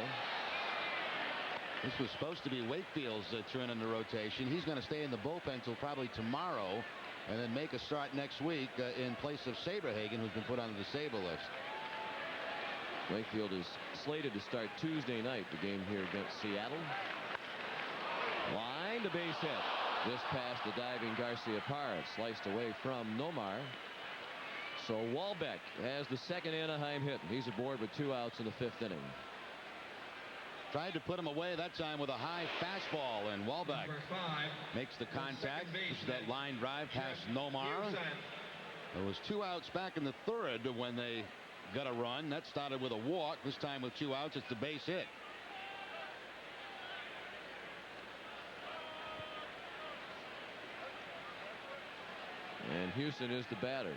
This was supposed to be Wakefield's turn in the rotation. He's going to stay in the bullpen till probably tomorrow, and then make a start next week in place of Saberhagen, who's been put on the disabled list. Wakefield is slated to start Tuesday night, the game here against Seattle. Line to base hit. Just past the diving Garciaparra, sliced away from Nomar. So Walbeck has the second Anaheim hit. He's aboard with 2 outs in the 5th inning. Tried to put him away that time with a high fastball, and Walbeck makes the contact. This is that line drive past Nomar. There was 2 outs back in the third when they got a run. That started with a walk. This time with 2 outs, it's the base hit. And Houston is the batter.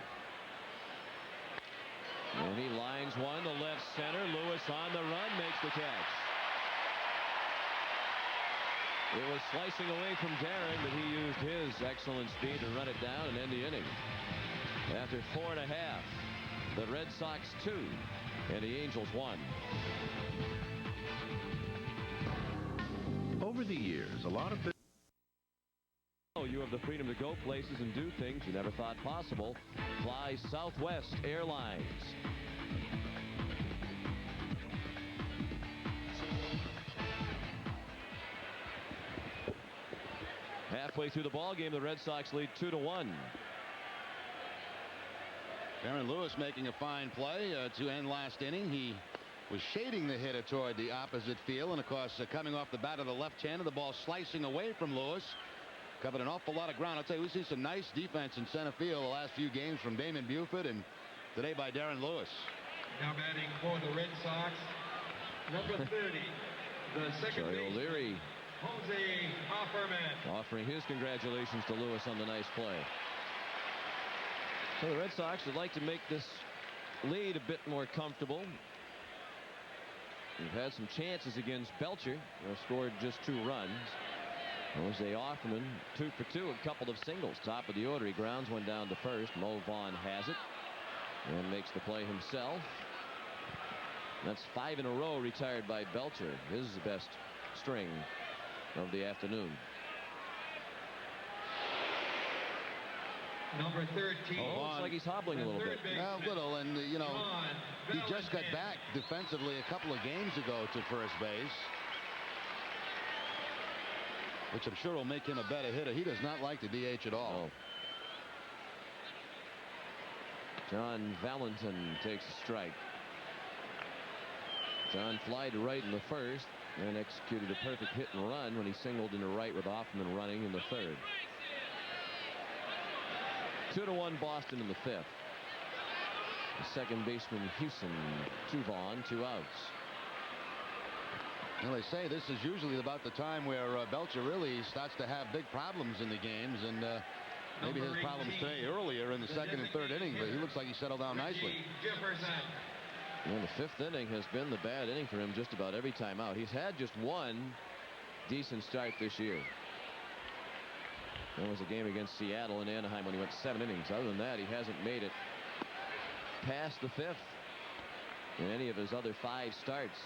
And he lines one to left center. Lewis on the run, makes the catch. It was slicing away from Darren, but he used his excellent speed to run it down and end the inning. After 4.5, the Red Sox 2 and the Angels 1. Over the years, a lot of You have the freedom to go places and do things you never thought possible. Fly Southwest Airlines. Halfway through the ball game, the Red Sox lead 2-1. Darren Lewis making a fine play to end last inning. He was shading the hitter toward the opposite field, and of course coming off the bat of the left-hander, the ball slicing away from Lewis. Covered an awful lot of ground. I'll tell you, we see some nice defense in center field the last few games from Damon Buford, and today by Darren Lewis. Now batting for the Red Sox, number 30, the second Troy baseman, O'Leary Jose Offerman. offering his congratulations to Lewis on the nice play. So the Red Sox would like to make this lead a bit more comfortable. We've had some chances against Belcher. They scored just 2 runs. Jose Offerman 2 for 2, a couple of singles. Top of the order, he grounds one down to first. Mo Vaughn has it and makes the play himself. That's 5 in a row retired by Belcher. His is the best string of the afternoon. Number 13. Oh, looks like he's hobbling a little bit. A little, and you know, Juan, he just got back defensively a couple of games ago to first base, which I'm sure will make him a better hitter. He does not like the DH at all. Oh. John Valentin takes a strike. John flied to right in the first and executed a perfect hit and run when he singled into right with Offerman running in the third. 2-1 Boston in the 5th. The second baseman Houston to Vaughn, 2 outs. Well, they say this is usually about the time where Belcher really starts to have big problems in the games, and maybe his problems today earlier in the second and third inning, but he looks like he settled down nicely. Well, the 5th inning has been the bad inning for him just about every time out. He's had just 1 decent start this year. That was a game against Seattle and Anaheim when he went 7 innings. Other than that, he hasn't made it past the 5th in any of his other 5 starts.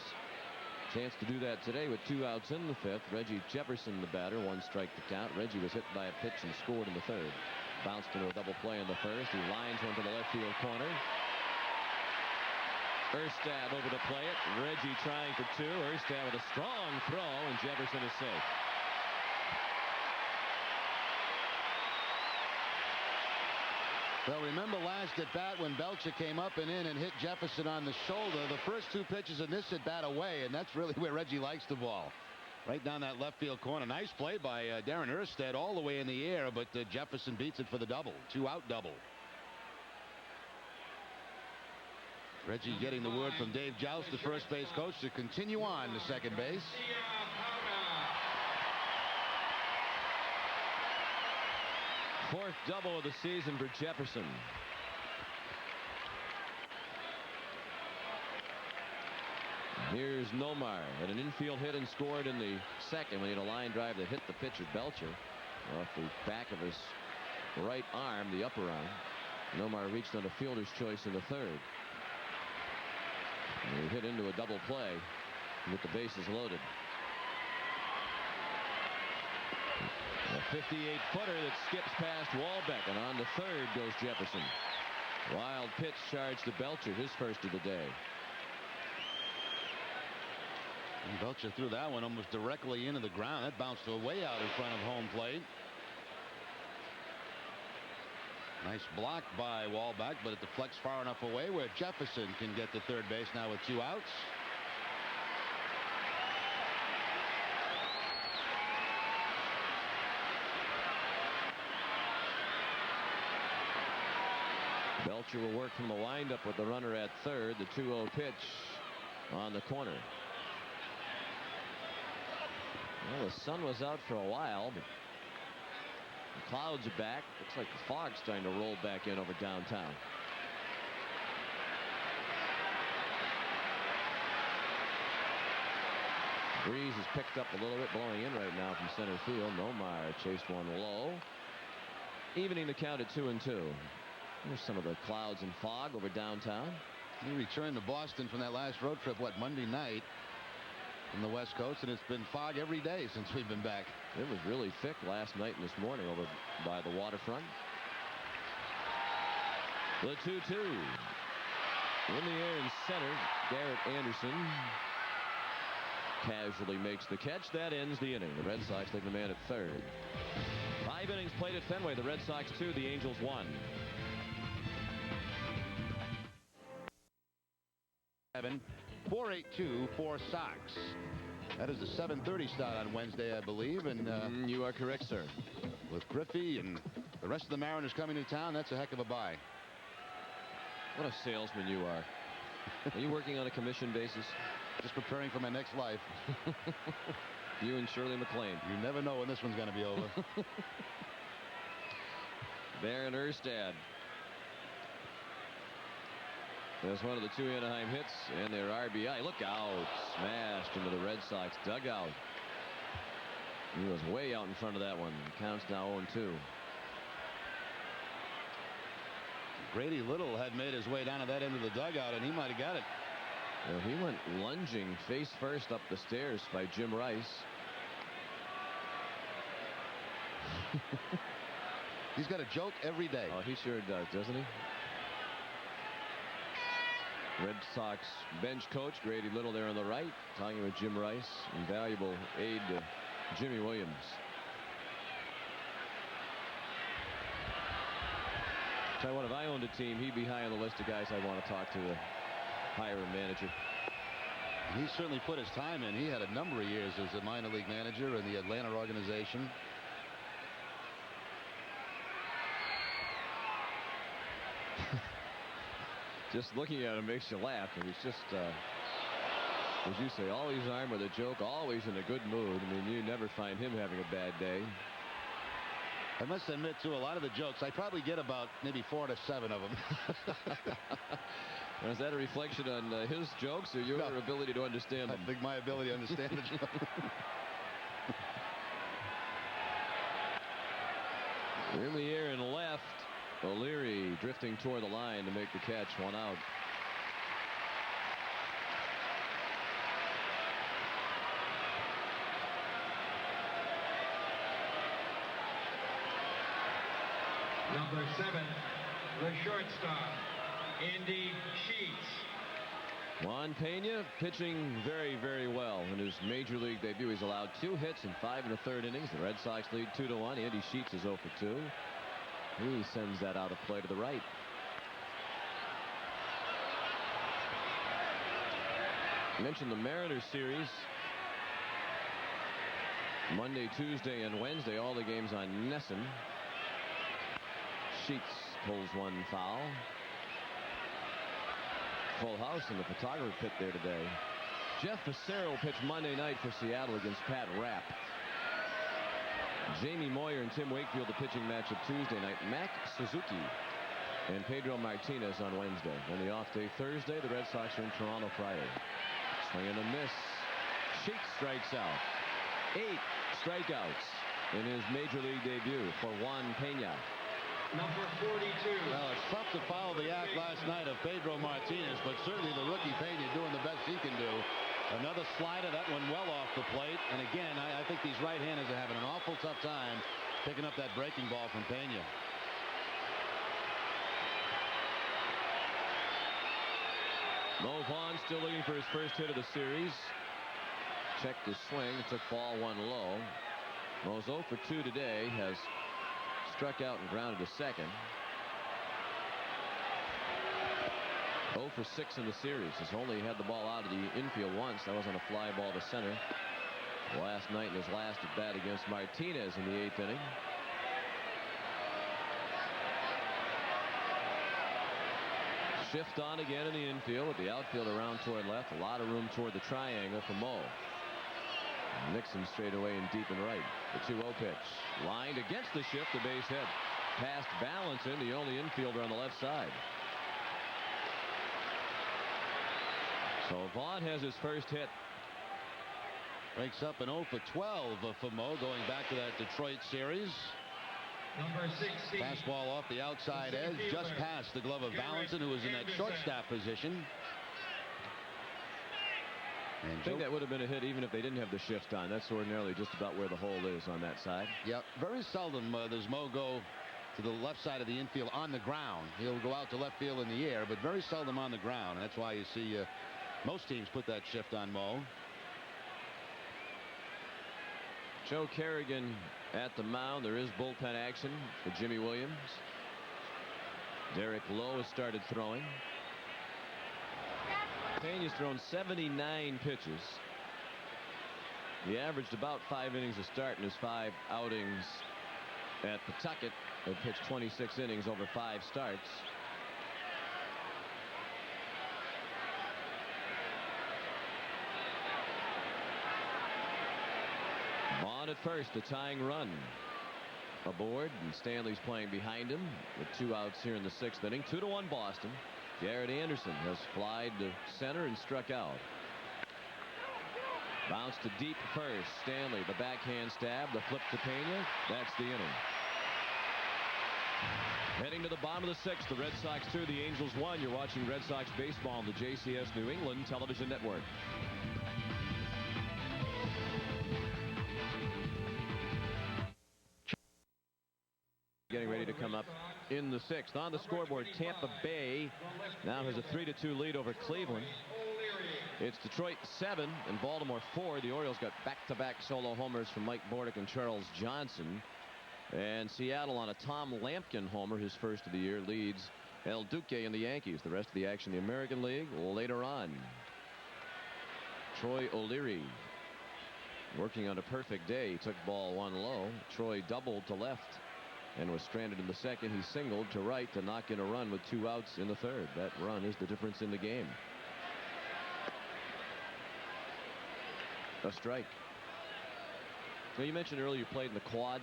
Chance to do that today with 2 outs in the 5th. Reggie Jefferson, the batter, 1 strike to count. Reggie was hit by a pitch and scored in the 3rd. Bounced into a double play in the 1st. He lines one to the left field corner. Erstad over to play it. Reggie trying for 2. Erstad with a strong throw, and Jefferson is safe. Well, remember last at bat when Belcher came up and in and hit Jefferson on the shoulder. The first 2 pitches in this at bat away, and that's really where Reggie likes the ball. Right down that left field corner. Nice play by Darren Erstad all the way in the air, but Jefferson beats it for the double. 2-out double. Reggie getting the word from Dave Joust, the first base coach, to continue on to second base. 4th double of the season for Jefferson. Here's Nomar at an infield hit and scored in the 2nd when he had a line drive that hit the pitcher Belcher off the back of his right arm, the upper arm. Nomar reached on a fielder's choice in the 3rd. And he hit into a double play with the bases loaded. A 58-footer that skips past Walbeck, and on to 3rd goes Jefferson. Wild pitch charge to Belcher, his first of the day. And Belcher threw that one almost directly into the ground. That bounced way out in front of home plate. Nice block by Walbeck, but it deflects far enough away where Jefferson can get to third base now with 2 outs. Belcher will work from the windup with the runner at 3rd. The 2-0 pitch on the corner. Well, the sun was out for a while, but the clouds are back. Looks like the fog's starting to roll back in over downtown. Breeze is picked up a little bit, blowing in right now from center field. Nomar chased one low, evening the count at 2-2. There's some of the clouds and fog over downtown. He returned to Boston from that last road trip, Monday night from the West Coast, and it's been fog every day since we've been back. It was really thick last night and this morning over by the waterfront. The 2-2. In the air in center, Garrett Anderson casually makes the catch. That ends the inning. The Red Sox take the man at 3rd. 5 innings played at Fenway. The Red Sox 2, the Angels 1. 482-4 Sox. That is the 7:30 start on Wednesday, I believe. And you are correct, sir. With Griffey and the rest of the Mariners coming to town, that's a heck of a buy. What a salesman you are. Are you working on a commission basis? Just preparing for my next life. You and Shirley MacLaine. You never know when this one's going to be over. Baron Erstad. There's one of the 2 Anaheim hits and their RBI. Look out. Smashed into the Red Sox dugout. He was way out in front of that one. Counts now 0-2. Grady Little had made his way down to that end of the dugout, and he might have got it. Well, he went lunging face first up the stairs by Jim Rice. He's got a joke every day. Oh, he sure does, doesn't he? Red Sox bench coach Grady Little there on the right, talking with Jim Rice, invaluable aide to Jimmy Williams. Tell you what, if I owned a team, he'd be high on the list of guys I want to talk to hire a manager. He certainly put his time in. He had a number of years as a minor league manager in the Atlanta organization. Just looking at him makes you laugh. And he's just, as you say, always armed with a joke, always in a good mood. I mean, you never find him having a bad day. I must admit, too, a lot of the jokes, I probably get about maybe 4 to 7 of them. Is that a reflection on his jokes or your ability to understand them? I think my ability to understand the joke. In the air and left. O'Leary drifting toward the line to make the catch. 1 out. Number 7, the shortstop, Andy Sheets. Juan Pena pitching very, very well in his major league debut. He's allowed 2 hits in 5 1/3 innings. The Red Sox lead 2-1. Andy Sheets is 0 for 2. He sends that out of play to the right. I mentioned the Mariners series. Monday, Tuesday, and Wednesday, all the games on Nesson. Sheets pulls 1 foul. Full house in the photographer pit there today. Jeff Passero pitched Monday night for Seattle against Pat Rapp. Jamie Moyer and Tim Wakefield, the pitching matchup Tuesday night. Mac Suzuki and Pedro Martinez on Wednesday. On the off day Thursday, the Red Sox are in Toronto Friday. Swing and a miss. Sheets strikes out. 8 strikeouts in his major league debut for Juan Pena. Number 42. Well, it's tough to follow the act last night of Pedro Martinez, but certainly the rookie Pena doing the best he can do. Another slider, that one well off the plate. And again, I think these right-handers are having an awful tough time picking up that breaking ball from Pena. Mo Vaughn still looking for his first hit of the series. Checked his swing, took ball 1 low. Mo's 0 for 2 today, has struck out and grounded to second. 0 for 6 in the series. Has only had the ball out of the infield once. That was on a fly ball to center last night in his last at bat against Martinez in the 8th inning. Shift on again in the infield with the outfield around toward left. A lot of room toward the triangle for Mo. Nixon straight away and deep and right. The 2-0 pitch. Lined against the shift, the base hit. Past Balanson, the only infielder on the left side. So Vaughn has his first hit. Breaks up an 0 for 12 for Mo going back to that Detroit series. Number 16. Fastball off the outside edge, just past the glove of Balanson, who was in that shortstop position. And I think that would have been a hit even if they didn't have the shift on. That's ordinarily just about where the hole is on that side. Yeah, very seldom does Mo go to the left side of the infield on the ground. He'll go out to left field in the air, but very seldom on the ground. That's why you see most teams put that shift on Mo. Joe Kerrigan at the mound. There is bullpen action for Jimmy Williams. Derek Lowe has started throwing. Pena Pena's thrown 79 pitches. He averaged about 5 innings a start in his 5 outings at Pawtucket. He pitched 26 innings over 5 starts. Vaughn at first, the tying run. Aboard, and Stanley's playing behind him with 2 outs here in the 6th inning. 2-1 Boston. Garrett Anderson has flied to center and struck out. Bounce to deep first. Stanley, the backhand stab, the flip to Pena. That's the inning. Heading to the bottom of the 6th, the Red Sox 2, the Angels 1. You're watching Red Sox baseball on the JCS New England Television Network. Getting ready to come up in the 6th. On the scoreboard, Tampa Bay now has a 3-2 lead over Cleveland. It's Detroit 7 and Baltimore 4. The Orioles got back-to-back solo homers from Mike Bordick and Charles Johnson. And Seattle on a Tom Lampkin homer, his first of the year, leads El Duque and the Yankees. The rest of the action in the American League later on. Troy O'Leary working on a perfect day. He took ball 1 low. Troy doubled to left and was stranded in the 2nd. He singled to right to knock in a run with 2 outs in the 3rd. That run is the difference in the game. A strike. Now, you mentioned earlier you played in the Quad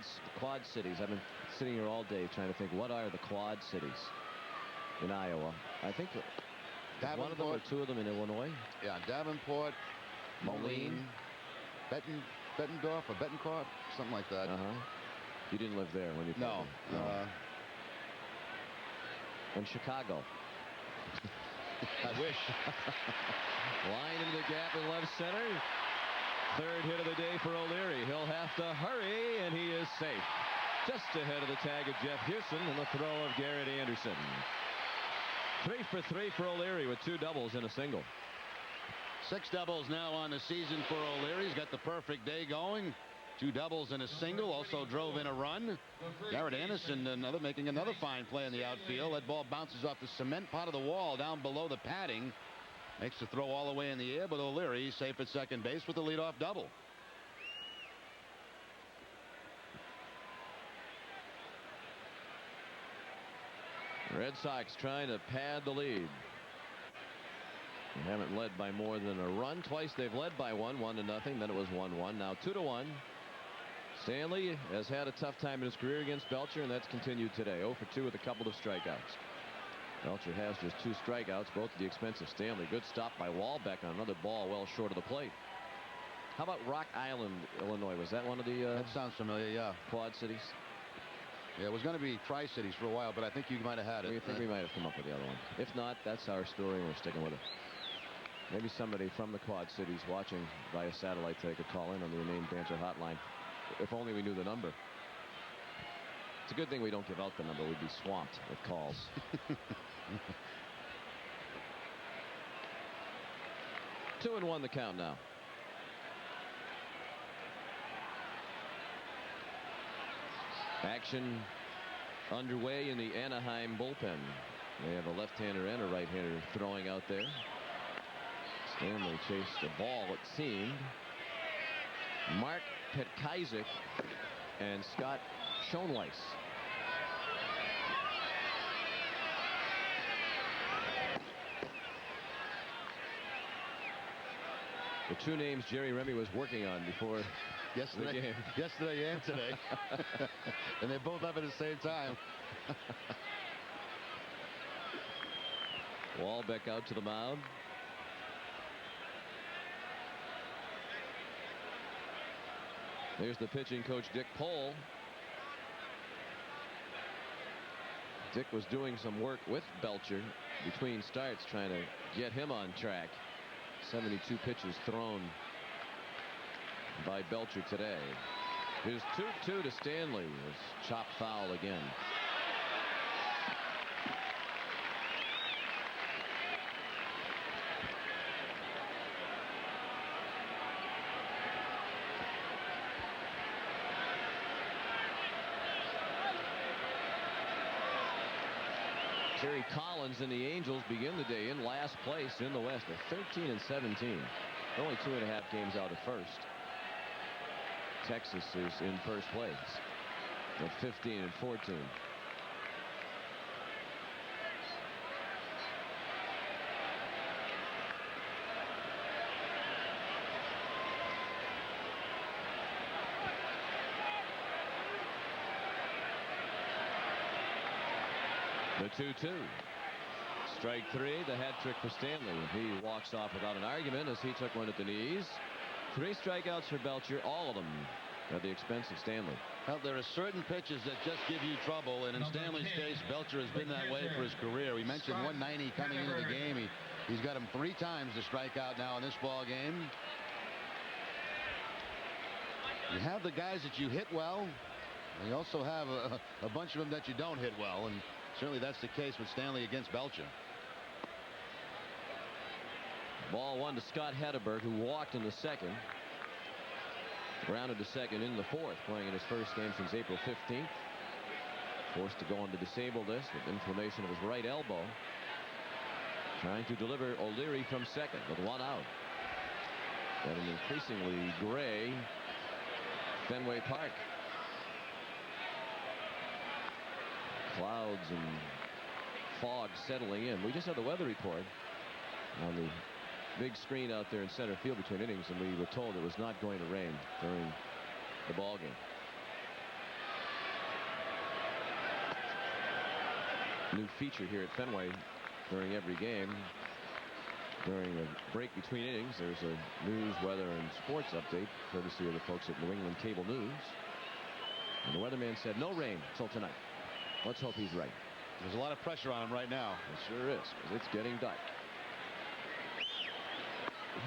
Cities. I've been sitting here all day trying to think, what are the Quad Cities in Iowa? I think one of them or 2 of them in Illinois. Yeah, Davenport, Moline, Bettendorf or Bettencourt, something like that. You didn't live there when you played? No. In Chicago. I wish. Line into the gap in left center. 3rd hit of the day for O'Leary. He'll have to hurry, and he is safe. Just ahead of the tag of Jeff Hewson and the throw of Garrett Anderson. 3 for 3 for O'Leary with 2 doubles and a single. 6 doubles now on the season for O'Leary. He's got the perfect day going. 2 doubles and a single. Also drove in a run. Garrett Anderson making another fine play in the outfield. That ball bounces off the cement part of the wall down below the padding. Makes the throw all the way in the air, but O'Leary safe at second base with the leadoff double. Red Sox trying to pad the lead. They haven't led by more than a run. Twice they've led by 1-0. Then it was 1-1. Now 2-1. Stanley has had a tough time in his career against Belcher, and that's continued today. 0 for 2 with a couple of strikeouts. Belcher has just 2 strikeouts, both at the expense of Stanley. Good stop by Walbeck on another ball well short of the plate. How about Rock Island, Illinois? Was that one of the that sounds familiar, yeah. Quad Cities? Yeah, it was going to be Tri-Cities for a while, but I think you might have had it. We think we might have come up with the other one. If not, that's our story, and we're sticking with it. Maybe somebody from the Quad Cities watching via satellite today could call in on the Inane Banter hotline. If only we knew the number. It's a good thing we don't give out the number. We'd be swamped with calls. 2-1 the count now. Action underway in the Anaheim bullpen. They have a left-hander and a right-hander throwing out there. Stanley chased the ball, it seemed. Mark Petkazik and Scott Schoenweiss. The 2 names Jerry Remy was working on before the game. Yesterday and today. And they both up at the same time. Walbeck out to the mound. There's the pitching coach, Dick Pohl. Dick was doing some work with Belcher between starts, trying to get him on track. 72 pitches thrown by Belcher today. His 2-2 to Stanley was chopped foul again. Jerry Collins and the Angels begin the day in last place in the West at 13-17. Only 2.5 games out of first. Texas is in first place at 15-14. The 2-2. Strike three, the hat trick for Stanley. He walks off without an argument as he took one at the knees. 3 strikeouts for Belcher, all of them at the expense of Stanley. Well, there are certain pitches that just give you trouble, and in Stanley's case, Belcher has been that way for his career. We mentioned 190 coming into the game. He's got him 3 times to strike out now in this ball game. You have the guys that you hit well. And you also have a bunch of them that you don't hit well, and certainly that's the case with Stanley against Belcher. Ball 1 to Scott Hedberg, who walked in the second. Grounded to second in the fourth, playing in his first game since April 15th. Forced to go on the disabled list with inflammation of his right elbow. Trying to deliver O'Leary from second with 1 out. At an increasingly gray Fenway Park. Clouds and fog settling in. We just had the weather report on the big screen out there in center field between innings, and we were told it was not going to rain during the ball game. New feature here at Fenway during every game. During a break between innings, there's a news, weather, and sports update courtesy of the folks at New England Cable News. And the weatherman said no rain until tonight. Let's hope he's right. There's a lot of pressure on him right now. It sure is, because it's getting dark.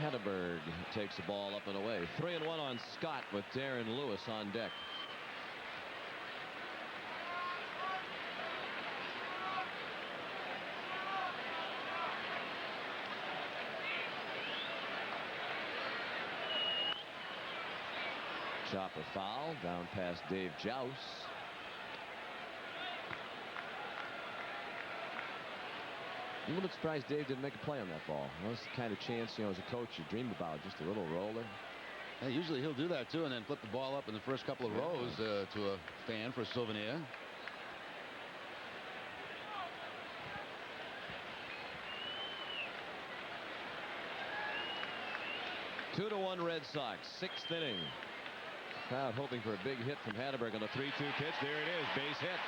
Hedberg takes the ball up and away. 3-1 on Scott with Darren Lewis on deck. Chopper foul down past Dave Jouse. I'm a little bit surprised Dave didn't make a play on that ball. Well, that's the kind of chance, as a coach, you dream about, just a little roller. Yeah, usually he'll do that too, and then flip the ball up in the first couple of rows to a fan for a souvenir. Two to 1 Red Sox, 6th inning. Crowd hoping for a big hit from Hedberg on the 3-2 pitch. There it is, base hit.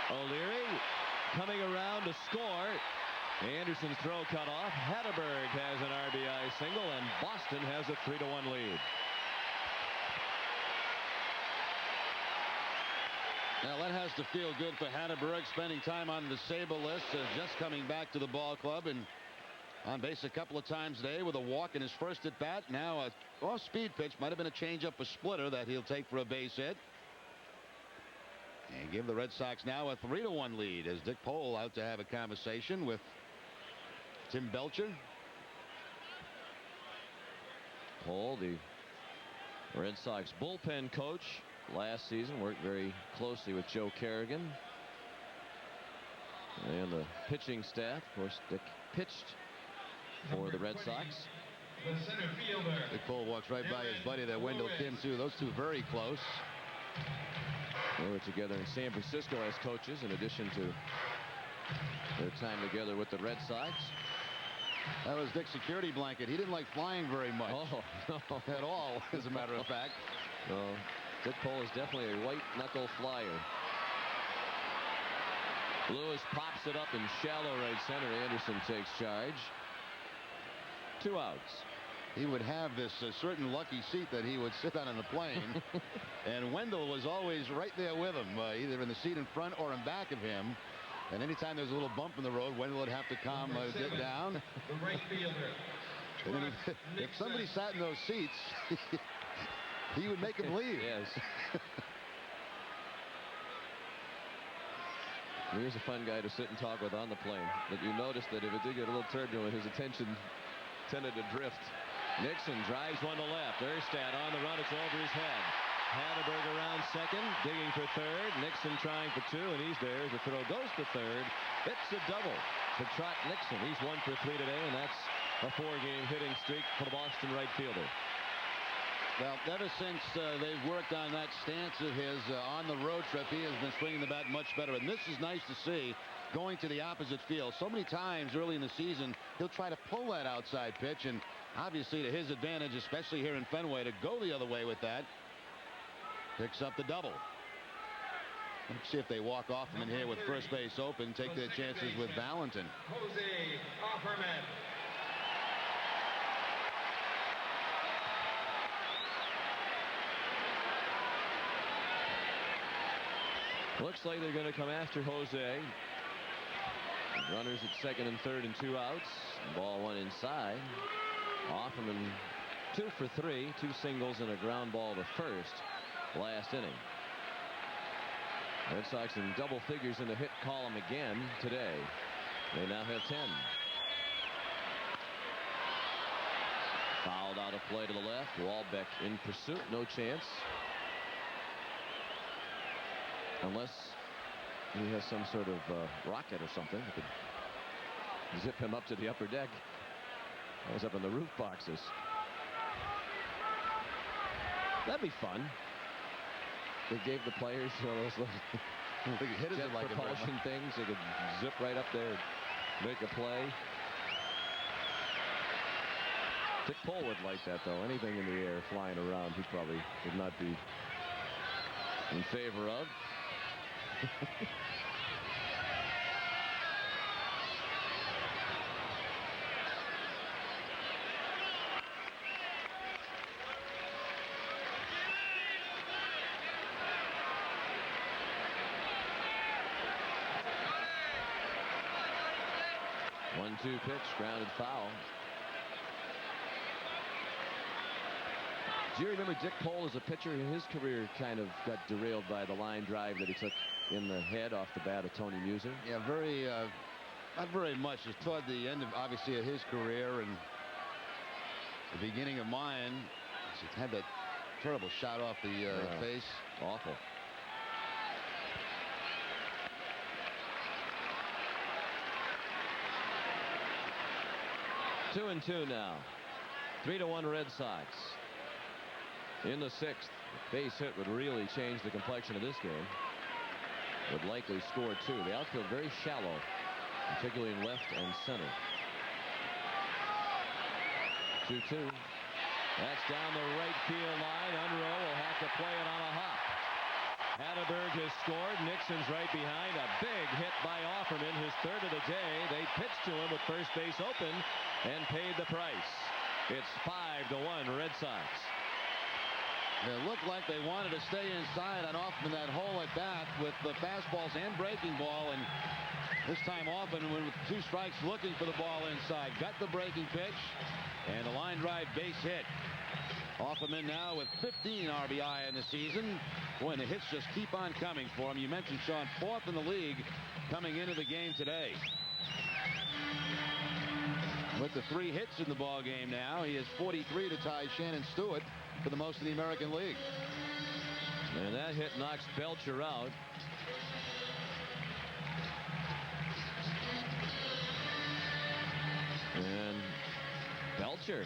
O'Leary coming around to score. Anderson's throw cut off. Hedberg has an RBI single, and Boston has a 3-1 lead. Now that has to feel good for Hedberg, spending time on the disabled list, just coming back to the ball club and on base a couple of times today with a walk in his first at bat. Now a off-speed pitch, might have been a changeup, a splitter that he'll take for a base hit. And give the Red Sox now a 3-1 lead as Dick Pole out to have a conversation with Tim Belcher. Pole, the Red Sox bullpen coach last season, worked very closely with Joe Kerrigan and the pitching staff. Of course, Dick pitched for the Red Sox. The center fielder. Dick Pole walks right by his buddy there, Wendell Kim, too. Those two very close. They were together in San Francisco as coaches, in addition to their time together with the Red Sox. That was Dick's security blanket. He didn't like flying very much. Oh, no. At all, as a matter of fact. Well, Dick Pole is definitely a white knuckle flyer. Lewis pops it up in shallow right center. Anderson takes charge. 2 outs. He would have this certain lucky seat that he would sit on in the plane. And Wendell was always right there with him, either in the seat in front or in back of him. And anytime there's a little bump in the road, Wendell would have to calm Dick down. The right fielder. And then if somebody sat in those seats, he would make him leave. Yes. Here's a fun guy to sit and talk with on the plane. But you notice that if it did get a little turbulent, his attention tended to drift. Nixon drives one to left. Erstad on the run. It's over his head. Hatterberg around second, digging for third. Nixon trying for two, and he's there. The throw goes to third. It's a double to Trot Nixon. He's 1 for 3 today, and that's a 4-game hitting streak for the Boston right fielder. Well, ever since they've worked on that stance of his on the road trip, he has been swinging the bat much better. And this is nice to see, going to the opposite field. So many times early in the season, he'll try to pull that outside pitch, and obviously to his advantage, especially here in Fenway, to go the other way with that. Picks up the double. Let's see if they walk off him in here with first base open, take their chances with Valentin. Jose Offerman. Looks like they're going to come after Jose. Runners at second and third and 2 outs. Ball 1 inside. Offerman 2 for 3, 2 singles and a ground ball to first last inning. Red Sox in double figures in the hit column again today. They now have 10. Fouled out of play to the left. Wahlbeck in pursuit. No chance. Unless he has some sort of rocket or something that could zip him up to the upper deck. That was up in the roof boxes. That'd be fun. They gave the players those little jet propulsion things. They could zip right up there and make a play. Dick Pole would like that, though. Anything in the air flying around, he probably would not be in favor of. One-two pitch, grounded foul. Do you remember Dick Pole as a pitcher? His career kind of got derailed by the line drive that he took in the head off the bat of Tony Muser. Yeah, not very much. It's toward the end of, obviously, of his career and the beginning of mine. He had that terrible shot off the face. Awful. Two and two now. 3-1 Red Sox. In the 6th, base hit would really change the complexion of this game. Would likely score 2. The outfield very shallow, particularly in left and center. 2-2. That's down the right field line. Unruh will have to play it on a hop. Hatterberg has scored. Nixon's right behind. A big hit by Offerman, his third of the day. They pitched to him with first base open and paid the price. It's 5-1 Red Sox. It looked like they wanted to stay inside on Offerman, that hole at bat with the fastballs and breaking ball, and this time Offerman with 2 strikes looking for the ball inside. Got the breaking pitch and a line drive base hit. Offerman now with 15 RBI in the season. Boy, and the hits just keep on coming for him. You mentioned Sean, 4th in the league coming into the game today. With the 3 hits in the ball game now, he has 43 to tie Shannon Stewart for the most in the American League. And that hit knocks Belcher out. And Belcher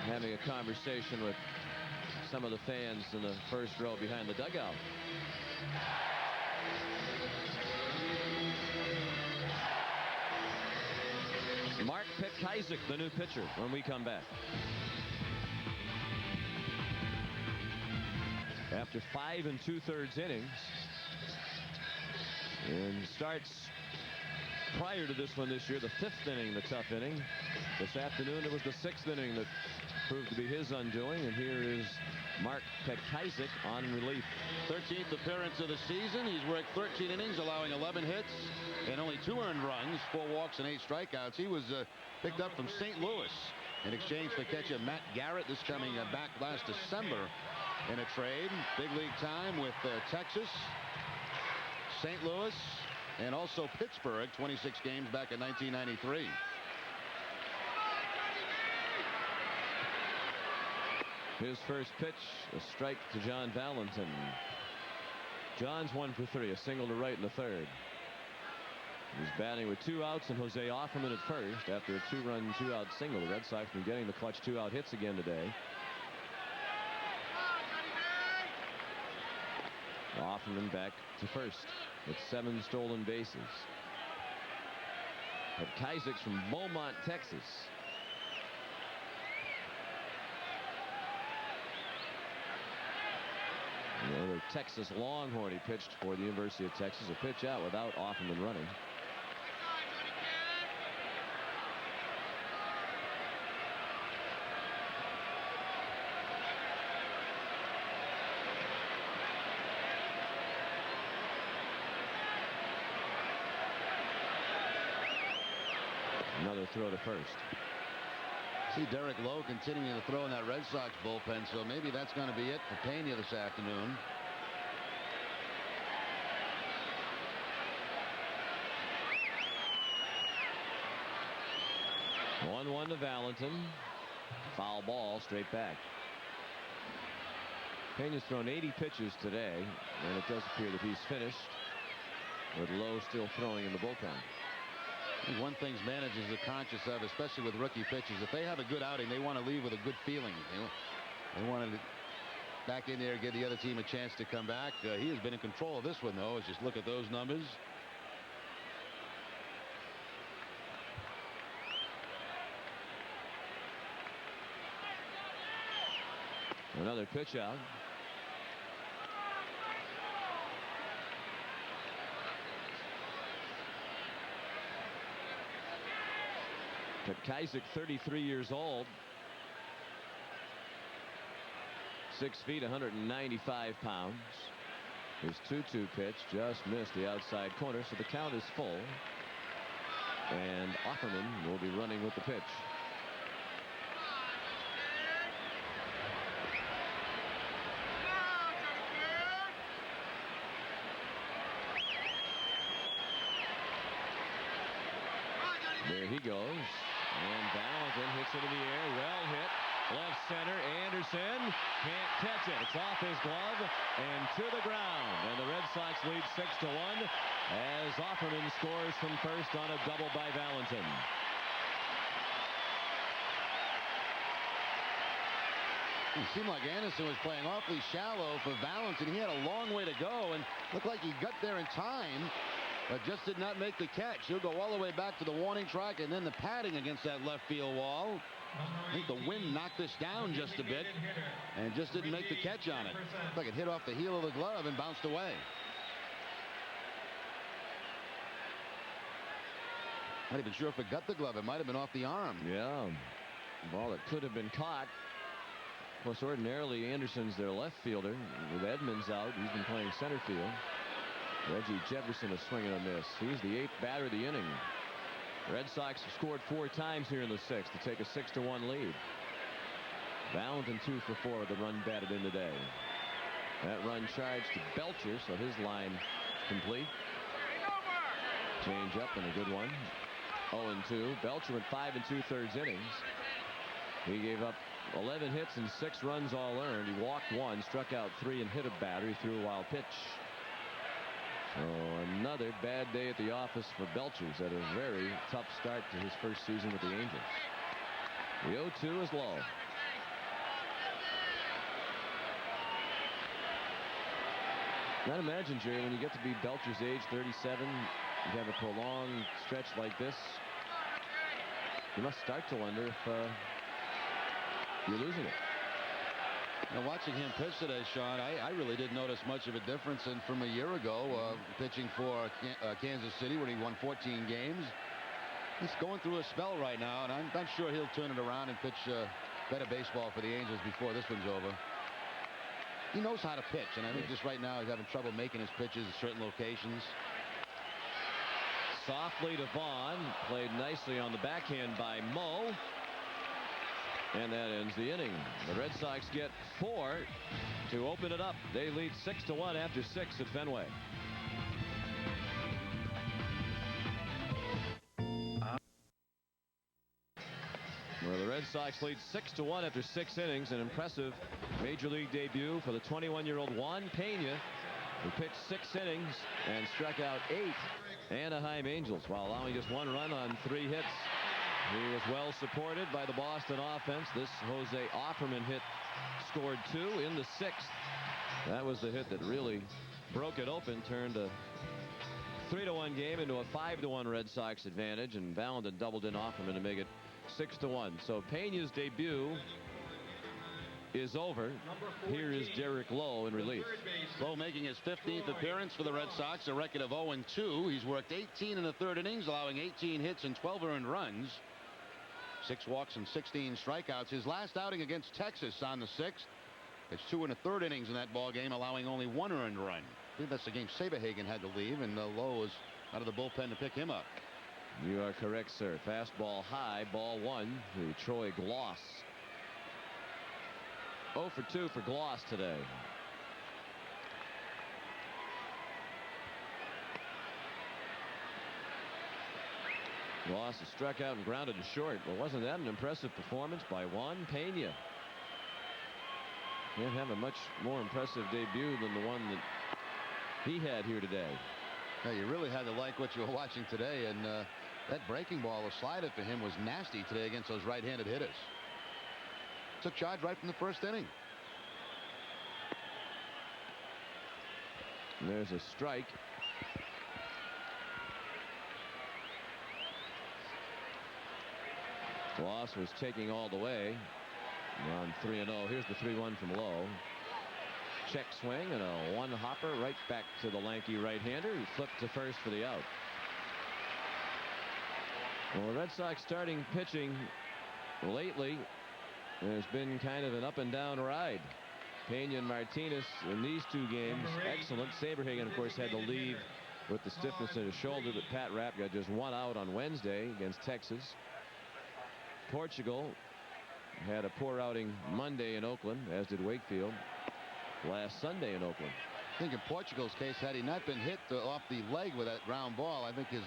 having a conversation with some of the fans in the first row behind the dugout. Mark Pekazik, the new pitcher, when we come back. After 5 2/3 innings, and starts prior to this one this year, the 5th inning, the tough inning. This afternoon, it was the 6th inning that proved to be his undoing, and here is Mark Pekazik on relief. 13th appearance of the season. He's worked 13 innings, allowing 11 hits and only 2 earned runs, 4 walks and 8 strikeouts. He was picked up from St. Louis in exchange for catcher Matt Garrett. This coming back last December in a trade. Big league time with Texas, St. Louis, and also Pittsburgh. 26 games back in 1993. His first pitch, a strike to John Valentin. John's 1 for 3, a single to right in the third. He's batting with 2 outs and Jose Offerman at first after a 2-run, 2-out single. The Red Sox been getting the clutch 2-out hits again today. Offerman back to first with 7 stolen bases. But Kysak's from Beaumont, Texas. Another Texas Longhorn he pitched for the University of Texas. A pitch out without Offerman running. Another throw to first. See Derek Lowe continuing to throw in that Red Sox bullpen, so maybe that's going to be it for Pena this afternoon. One to Valentin. Foul ball straight back. Pena's thrown 80 pitches today, and it does appear that he's finished, with Lowe still throwing in the bullpen. I think one thing managers are conscious of, especially with rookie pitchers, if they have a good outing, they want to leave with a good feeling. They want to back in there, give the other team a chance to come back. He has been in control of this one, though. Just look at those numbers. Another pitch out. But Kysak, 33 years old. 6 feet, 195 pounds. His 2-2 pitch just missed the outside corner, so the count is full. And Offerman will be running with the pitch. There he goes. And Valentin hits it in the air. Well hit. Left center. Anderson can't catch it. It's off his glove and to the ground. And the Red Sox lead 6-1 as Offerman scores from first on a double by Valentin. It seemed like Anderson was playing awfully shallow for Valentin. He had a long way to go and looked like he got there in time, but just did not make the catch. He'll go all the way back to the warning track and then the padding against that left field wall. I think the wind knocked this down just a bit and just didn't make the catch on it. Looked like it hit off the heel of the glove and bounced away. Not even sure if it got the glove. It might have been off the arm. Yeah. Ball that could have been caught. Of course, ordinarily Anderson's their left fielder. With Edmonds out, he's been playing center field. Reggie Jefferson a swing and a miss. He's the 8th batter of the inning. The Red Sox have scored 4 times here in the 6th to take a 6-1 lead. Valentin 2 for 4 with the run batted in today. That run charged to Belcher, so his line complete. Change up and a good one. 0-2. Belcher went 5 2/3 innings. He gave up 11 hits and 6 runs all earned. He walked 1, struck out 3, and hit a batter. He threw a wild pitch. So another bad day at the office for Belcher. He's had a very tough start to his first season with the Angels. The 0-2 is low. Not imagine, Jerry, when you get to be Belcher's age, 37, you have a prolonged stretch like this. You must start to wonder if you're losing it. Now, watching him pitch today, Sean, I really didn't notice much of a difference from a year ago, pitching for Kansas City when he won 14 games. He's going through a spell right now, and I'm sure he'll turn it around and pitch better baseball for the Angels before this one's over. He knows how to pitch, and I think just right now he's having trouble making his pitches at certain locations. Softly to Vaughn, played nicely on the backhand by Mo. And that ends the inning. The Red Sox get 4 to open it up. They lead 6-1 after 6 at Fenway. Well, the Red Sox lead 6-1 after 6 innings. An impressive major league debut for the 21-year-old Juan Pena, who pitched 6 innings and struck out 8 Anaheim Angels while allowing just 1 run on 3 hits. He was well supported by the Boston offense. This Jose Offerman hit scored 2 in the 6th. That was the hit that really broke it open, turned a 3-1 game into a 5-1 Red Sox advantage, and Valentin doubled in Offerman to make it 6-1. So Pena's debut is over. Here is Derek Lowe in relief. Lowe making his 15th appearance for the Red Sox, a record of 0-2. He's worked 18 in the 3rd innings, allowing 18 hits and 12 earned runs. 6 walks and 16 strikeouts. His last outing against Texas on the 6th. It's 2 1/3 innings in that ball game, allowing only 1 earned run. I think that's the game Saberhagen had to leave, and Lowe was out of the bullpen to pick him up. You are correct, sir. Fastball high, ball 1 to Troy Gloss. 0 for 2 for Gloss today. Gloss is struck out and grounded to short. Well, wasn't that an impressive performance by Juan Pena? Can't have a much more impressive debut than the one that he had here today. Yeah, you really had to like what you were watching today, and that breaking ball, the slider for him, was nasty today against those right-handed hitters. Took charge right from the 1st inning. And there's a strike. Gloss was taking all the way. On 3-0. Here's the 3-1 from Lowe. Check swing and a 1-hopper right back to the lanky right-hander. He flipped to first for the out. Well, the Red Sox starting pitching lately has been kind of an up and down ride. Pena and Martinez in these 2 games, excellent. Saberhagen, of course, had to leave with the stiffness in his shoulder, but Pat Rapp got just 1 out on Wednesday against Texas. Portugal had a poor outing Monday in Oakland, as did Wakefield last Sunday in Oakland. I think in Portugal's case, had he not been hit off the leg with that ground ball, I think his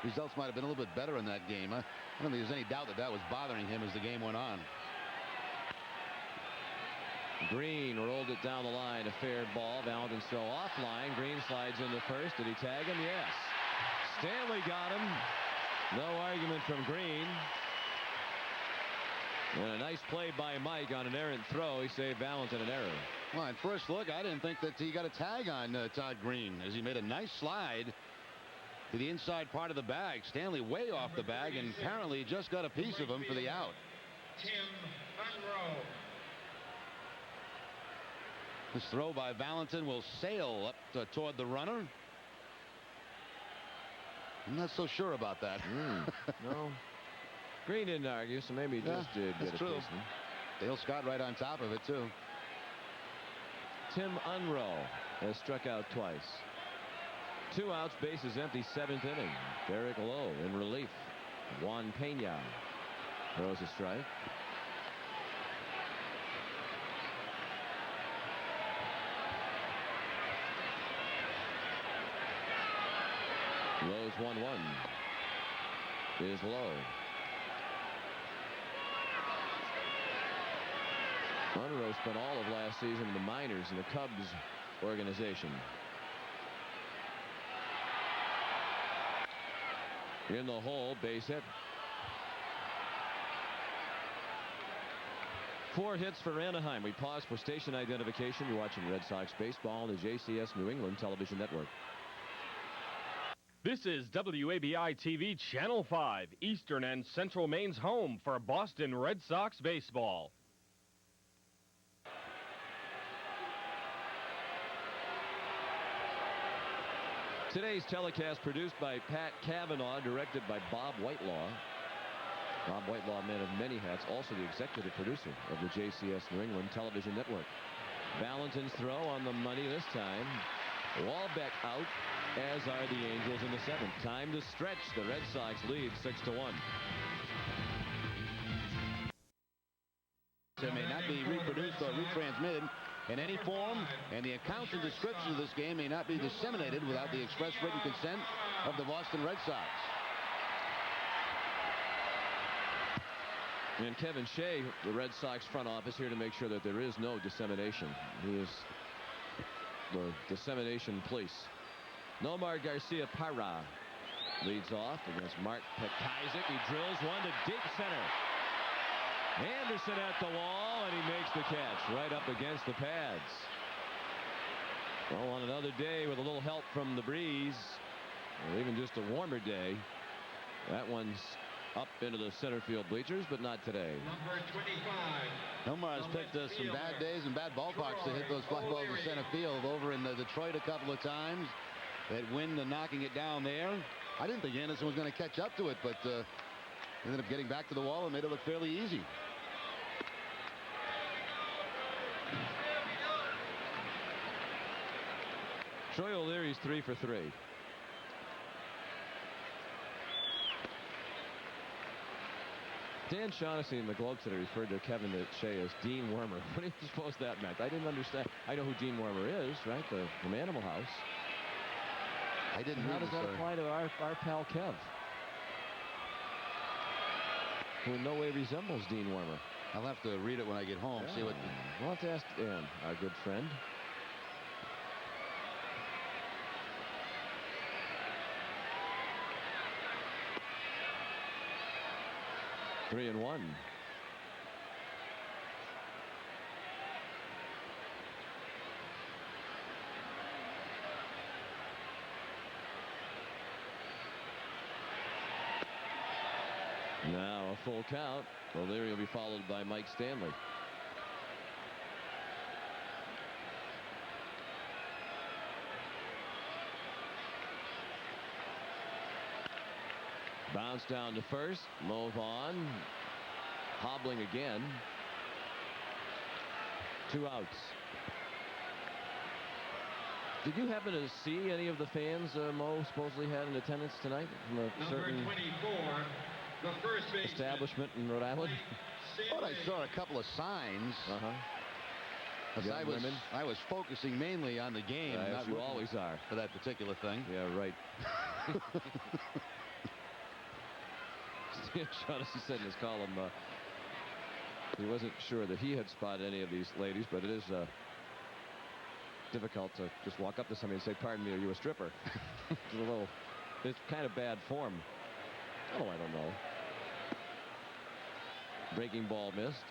results might have been a little bit better in that game. I don't think there's any doubt that that was bothering him as the game went on. Green rolled it down the line, a fair ball. Valentin still offline. Green slides into first. Did he tag him? Yes. Stanley got him. No argument from Green. And a nice play by Mike on an errant throw. He saved Valentin an error. Well, at first look, I didn't think that he got a tag on Todd Green, as he made a nice slide to the inside part of the bag. Stanley way off the bag, and apparently just got a piece of him for the out. Tim Monroe. This throw by Valentin will sail up toward the runner. I'm not so sure about that. No. Green didn't argue, so maybe he just did get a true. piece. Dale Scott right on top of it, too. Tim Unroe has struck out twice. 2 outs, bases empty, 7th inning. Derek Lowe in relief. Juan Pena throws a strike. Lowe's 1-1 is Lowe. Monroe spent all of last season in the minors in the Cubs organization. In the hole, base hit. 4 hits for Anaheim. We pause for station identification. You're watching Red Sox baseball on the JCS New England Television Network. This is WABI TV Channel 5, Eastern and Central Maine's home for Boston Red Sox baseball. Today's telecast produced by Pat Cavanaugh, directed by Bob Whitelaw. Bob Whitelaw, man of many hats, also the executive producer of the JCS New England Television Network. Valentin's throw on the money this time. Walbeck out, as are the Angels in the 7th. Time to stretch. The Red Sox lead 6-1. It may not be reproduced or retransmitted in any form, and the accounts and description of this game may not be disseminated without the express written consent of the Boston Red Sox. And Kevin Shea, the Red Sox front office, here to make sure that there is no dissemination. He is the dissemination police. Nomar Garcia Parra leads off against Mark Pekazik. He drills one to deep center. Anderson at the wall, and he makes the catch right up against the pads. Well, on another day with a little help from the breeze, or even just a warmer day, that one's up into the center field bleachers, but not today. Number 25. Nomar has picked some bad days and bad ballparks to hit those fly balls in center field. Over in Detroit a couple of times. That wind knocking it down there. I didn't think Anderson was going to catch up to it, but ended up getting back to the wall and made it look fairly easy. Troy O'Leary's 3 for 3. Dan Shaughnessy in the Globe today referred to Kevin Shea as Dean Wormer. What do you suppose that meant? I didn't understand. I know who Dean Wormer is, right? From Animal House. I didn't. How does that apply to our pal Kev, who in no way resembles Dean Wormer? I'll have to read it when I get home. Yeah. See what. We'll have to ask Dan, our good friend. Three and one. Now a full count. O'Leary will be followed by Mike Stanley. Bounce down to first. Low on. Hobbling again. 2 outs. Did you happen to see any of the fans Mo supposedly had in attendance tonight from a certain Number 24, the first baseman, establishment in Rhode Island? But I saw a couple of signs. Uh-huh. Young I was focusing mainly on the game. As not you looking always are. for that particular thing. Yeah, right. Shaughnessy said in his column he wasn't sure that he had spotted any of these ladies, but it is difficult to just walk up to somebody and say, "Pardon me, are you a stripper?" It's kind of bad form. Oh, I don't know. Breaking ball missed.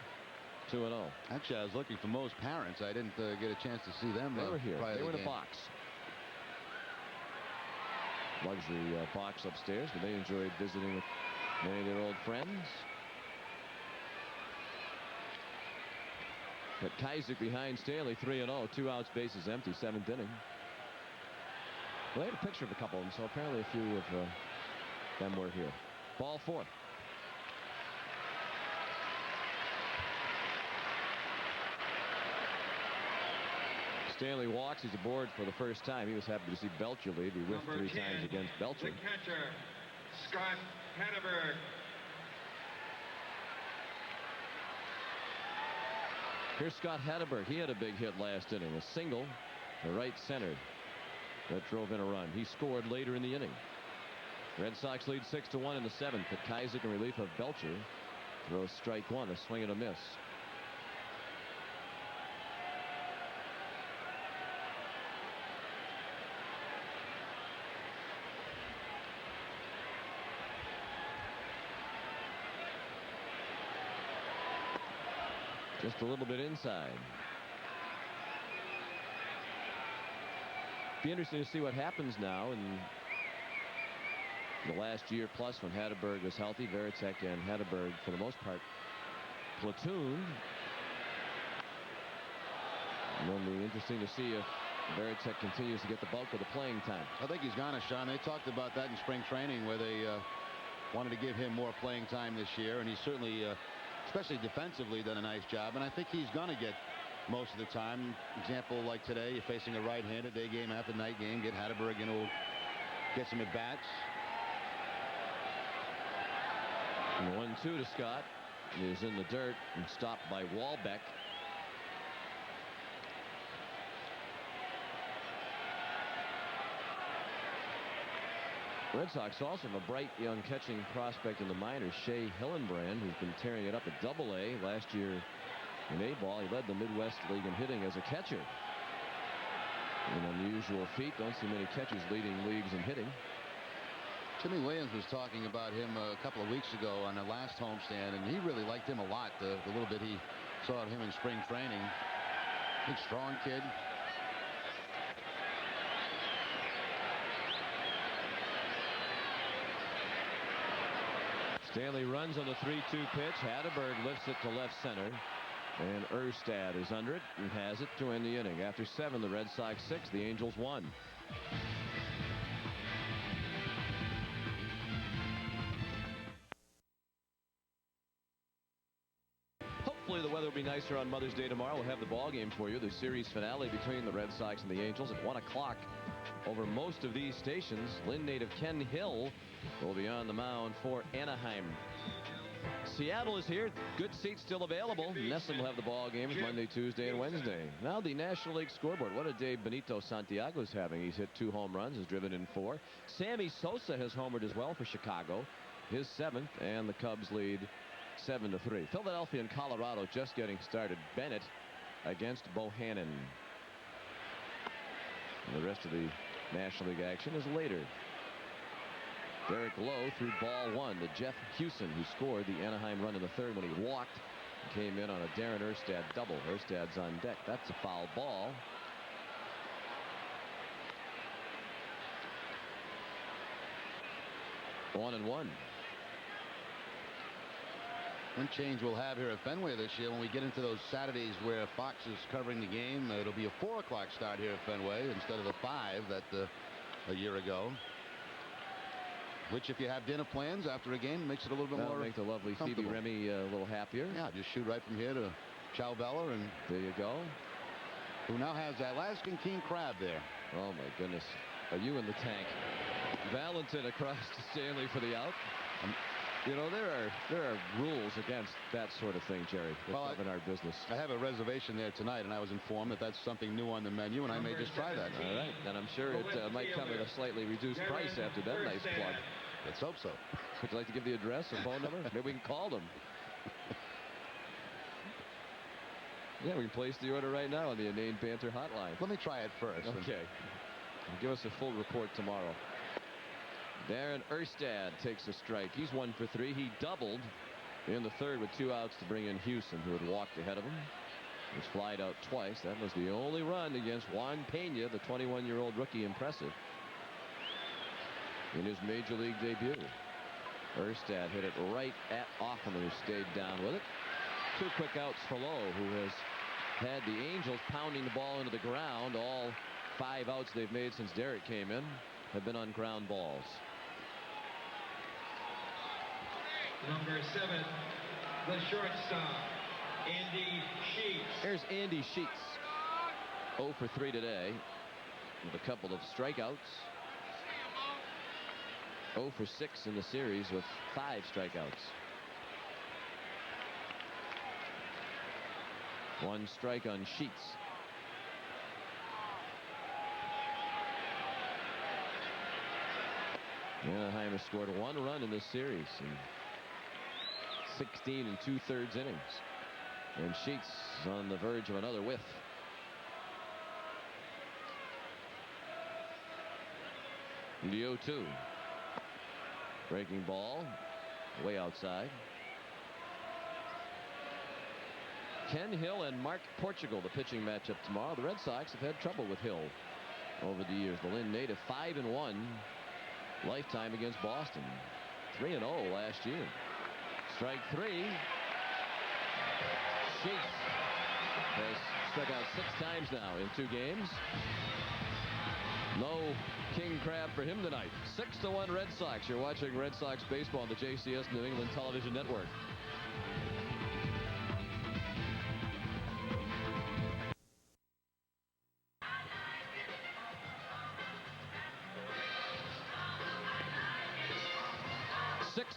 2-0. Actually, I was looking for most parents. I didn't get a chance to see them. They were here. They were in a game. box. Luxury box upstairs, but they enjoyed visiting with many of their old friends. But Kaiser behind Stanley, 3-0, 2 outs, bases empty, 7th inning. Well, they had a picture of a couple of them, so apparently a few of them were here. Ball 4. Stanley walks. He's aboard for the first time. He was happy to see Belcher lead. He whiffed 3 times against Belcher. The catcher, Scott Hatterberg. Here's Scott Hatterberg. He had a big hit last inning. A single to right center that drove in a run. He scored later in the inning. Red Sox lead 6-1 in the 7th. But Kaiser in relief of Belcher throws strike 1, a swing and a miss. Just a little bit inside. Be interesting to see what happens now in the last year plus when Hatterberg was healthy. Varitek and Hatterberg, for the most part, platooned. And it'll be interesting to see if Varitek continues to get the bulk of the playing time. I think he's gonna, Sean. They talked about that in spring training, where they wanted to give him more playing time this year, and he's certainly especially defensively, done a nice job, and I think he's going to get most of the time. Example like today, you're facing a right-handed, day game after night game. Get Hatterberg in, who'll get some at-bats. 1-2 to Scott. He is in the dirt and stopped by Walbeck. Red Sox also have a bright young catching prospect in the minors, Shea Hillenbrand, who's been tearing it up at Double-A last year in A-ball. He led the Midwest League in hitting as a catcher. An unusual feat. Don't see many catchers leading leagues in hitting. Jimmy Williams was talking about him a couple of weeks ago on the last homestand, and he really liked him a lot. The little bit he saw of him in spring training. Big, strong kid. Stanley runs on the 3-2 pitch. Hatterberg lifts it to left center. And Erstad is under it and has it to end the inning. After 7, the Red Sox 6, the Angels 1. Hopefully the weather will be nicer on Mother's Day tomorrow. We'll have the ball game for you. The series finale between the Red Sox and the Angels at 1 o'clock. Over most of these stations, Lynn native Ken Hill will be on the mound for Anaheim. Seattle is here. Good seats still available. Nesson will have the ball games Monday, Tuesday, and Wednesday. Now the National League scoreboard. What a day Benito Santiago's having. He's hit 2 home runs, has driven in 4. Sammy Sosa has homered as well for Chicago. His 7th, and the Cubs lead 7-3. Philadelphia and Colorado just getting started. Bennett against Bohannon. And the rest of the National League action is later. Derek Lowe threw ball 1 to Jeff Hewson, who scored the Anaheim run in the 3rd when he walked and came in on a Darren Erstad double. Erstad's on deck. That's a foul ball. One. One change we'll have here at Fenway this year, when we get into those Saturdays where Fox is covering the game, it'll be a 4 o'clock start here at Fenway instead of the 5 that a year ago. Which, if you have dinner plans after a game, makes it a little bit more. Make the lovely Phoebe Remy a little happier. Yeah, just shoot right from here to Chow Bella, and there you go. Who now has that Alaskan king crab there. Oh my goodness. Are you in the tank? Valentin across to Stanley for the out. You know, there are rules against that sort of thing, Jerry, in our business. I have a reservation there tonight, and I was informed that that's something new on the menu, and I may just try that. All right, and I'm sure it might come at a slightly reduced price after that nice plug. Let's hope so. Would you like to give the address or phone number? Maybe we can call them. Yeah, we can place the order right now on the Inane Panther hotline. Let me try it first. Okay. Give us a full report tomorrow. Darren Erstad takes a strike. He's 1 for 3. He doubled in the 3rd with 2 outs to bring in Hewson, who had walked ahead of him. He was flied out twice. That was the only run against Juan Pena, the 21-year-old rookie. Impressive in his major league debut. Erstad hit it right at Offman, who stayed down with it. 2 quick outs for Lowe, who has had the Angels pounding the ball into the ground. All 5 outs they've made since Derek came in have been on ground balls. Number 7, the shortstop, Andy Sheets. There's Andy Sheets. 0 for 3 today with a couple of strikeouts. 0 for 6 in the series with 5 strikeouts. 1 strike on Sheets. Anaheim has scored 1 run in this series in 16 2/3 innings. And Sheets is on the verge of another whiff. The 0-2. Breaking ball way outside. Ken Hill and Mark Portugal, the pitching matchup tomorrow. The Red Sox have had trouble with Hill over the years. The Lynn native 5-1 lifetime against Boston. 3-0 last year. Strike 3. Sheets has struck out 6 times now in 2 games. No king crab for him tonight. 6-1 Red Sox. You're watching Red Sox baseball on the JCS New England Television Network.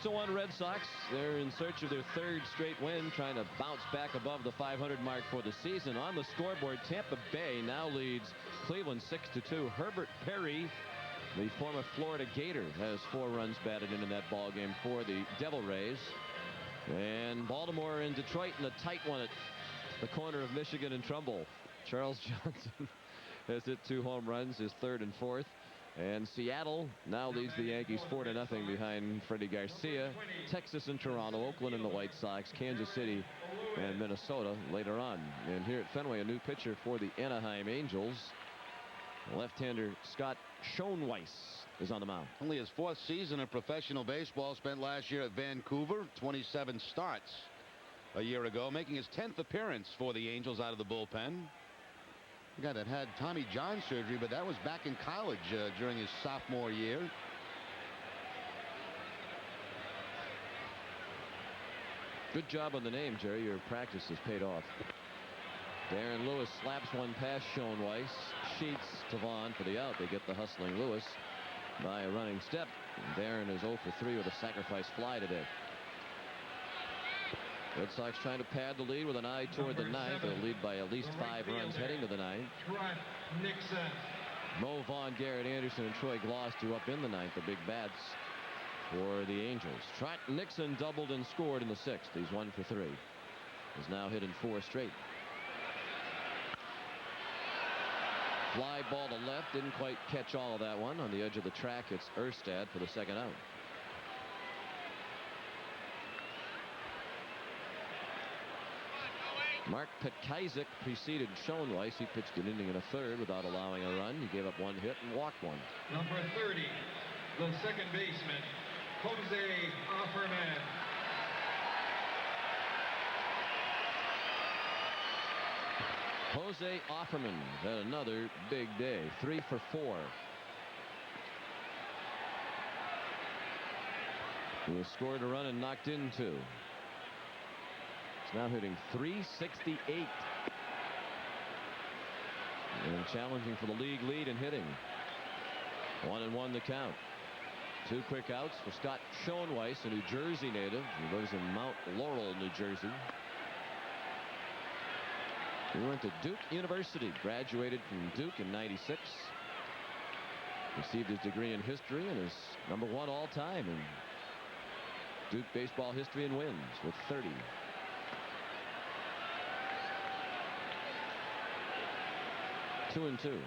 To 1 Red Sox. They're in search of their 3rd straight win, trying to bounce back above the 500 mark for the season. On the scoreboard, Tampa Bay now leads Cleveland 6-2. Herbert Perry The former Florida Gator has 4 runs batted in that ball game for the Devil Rays. And Baltimore and Detroit in a tight one at the corner of Michigan and Trumbull. Charles Johnson has hit 2 home runs, his 3rd and 4th. And Seattle now leads the Yankees 4-0 behind Freddie Garcia. Texas and Toronto, Oakland and the White Sox, Kansas City and Minnesota later on. And here at Fenway, a new pitcher for the Anaheim Angels. Left-hander Scott Schoenweiss is on the mound. Only his 4th season in professional baseball, spent last year at Vancouver. 27 starts a year ago, making his 10th appearance for the Angels out of the bullpen. The guy that had Tommy John surgery, but that was back in college during his sophomore year. Good job on the name, Jerry. Your practice has paid off. Darren Lewis slaps one past Schoenweiss. Sheets to Vaughn for the out. They get the hustling Lewis by a running step. Darren is 0 for 3 with a sacrifice fly today. Red Sox trying to pad the lead with an eye toward the 9th. They'll lead by at least 5 runs heading to the 9th. Nixon. Mo Vaughn, Garrett Anderson, and Troy Gloss do up in the 9th. The big bats for the Angels. Trot Nixon doubled and scored in the 6th. He's 1 for 3. He's now hit in 4 straight. Fly ball to left. Didn't quite catch all of that one. On the edge of the track, it's Erstad for the 2nd out. Mark Petkaiser preceded Schoenweiss. He pitched an inning and a 3rd without allowing a run. He gave up 1 hit and walked 1. Number 30, the second baseman, Jose Offerman. Jose Offerman had another big day. 3 for 4. He has scored a run and knocked in 2. He's now hitting .368 and challenging for the league lead in hitting. 1-1 the count. 2 quick outs for Scott Schoenweiss, a New Jersey native. He lives in Mount Laurel, New Jersey. He went to Duke University, graduated from Duke in '96. Received his degree in history and is number 1 all time in Duke baseball history in wins with 30. Two and 2.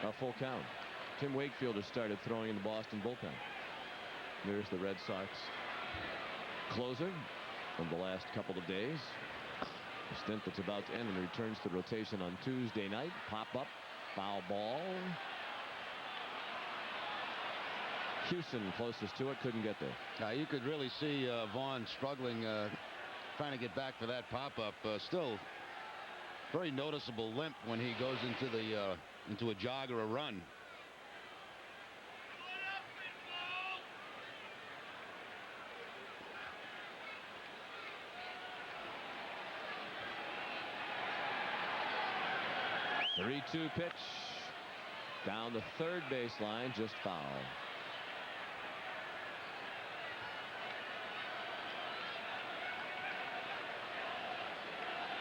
A full count. Tim Wakefield has started throwing in the Boston bullpen. There's the Red Sox closer of the last couple of days. A stint that's about to end and returns to rotation on Tuesday night. Pop up, foul ball. Houston closest to it, couldn't get there. You could really see Vaughn struggling, trying to get back for that pop-up. Still very noticeable limp when he goes into a jog or a run. The 3-2 pitch down the third baseline, just foul.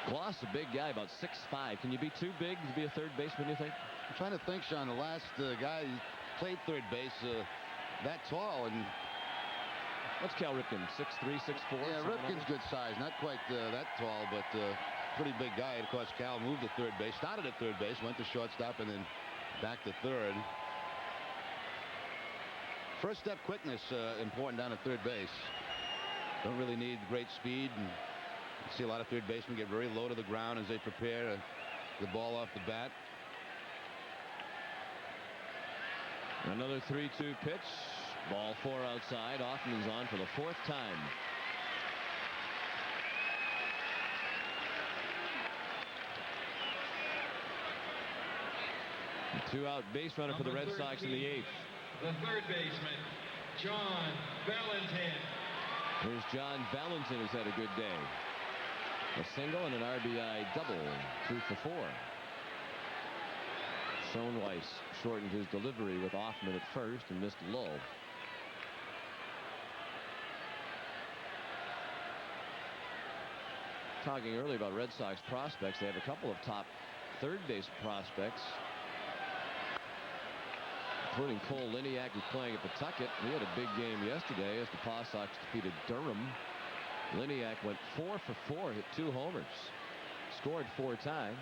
Gloss, a big guy, about 6'5". Can you be too big to be a third baseman, you think? I'm trying to think, Sean. The last guy who played third base that tall, and what's Cal Ripken? 6'3", 6'4"? yeah, Ripken's good size, not quite that tall, but pretty big guy. Of course, Cal moved to third base, started at third base, went to shortstop, and then back to third. First step quickness important down at third base. Don't really need great speed. And you see a lot of third basemen get very low to the ground as they prepare the ball off the bat. Another 3-2 pitch. Ball 4 outside. Hoffman's on for the 4th time. A 2-out base runner for the Red Sox in the 8th. The third baseman, John Valentin. Here's John Valentin, who's had a good day. A single and an RBI double. 2 for 4. Schoenweiss shortened his delivery with Hoffman at first and missed low. talking earlier about Red Sox prospects. They have a couple of top third base prospects, including Cole Liniak, who's playing at Pawtucket. He had a big game yesterday as the Paw Sox defeated Durham. Liniak went 4 for 4, hit 2 homers, scored 4 times.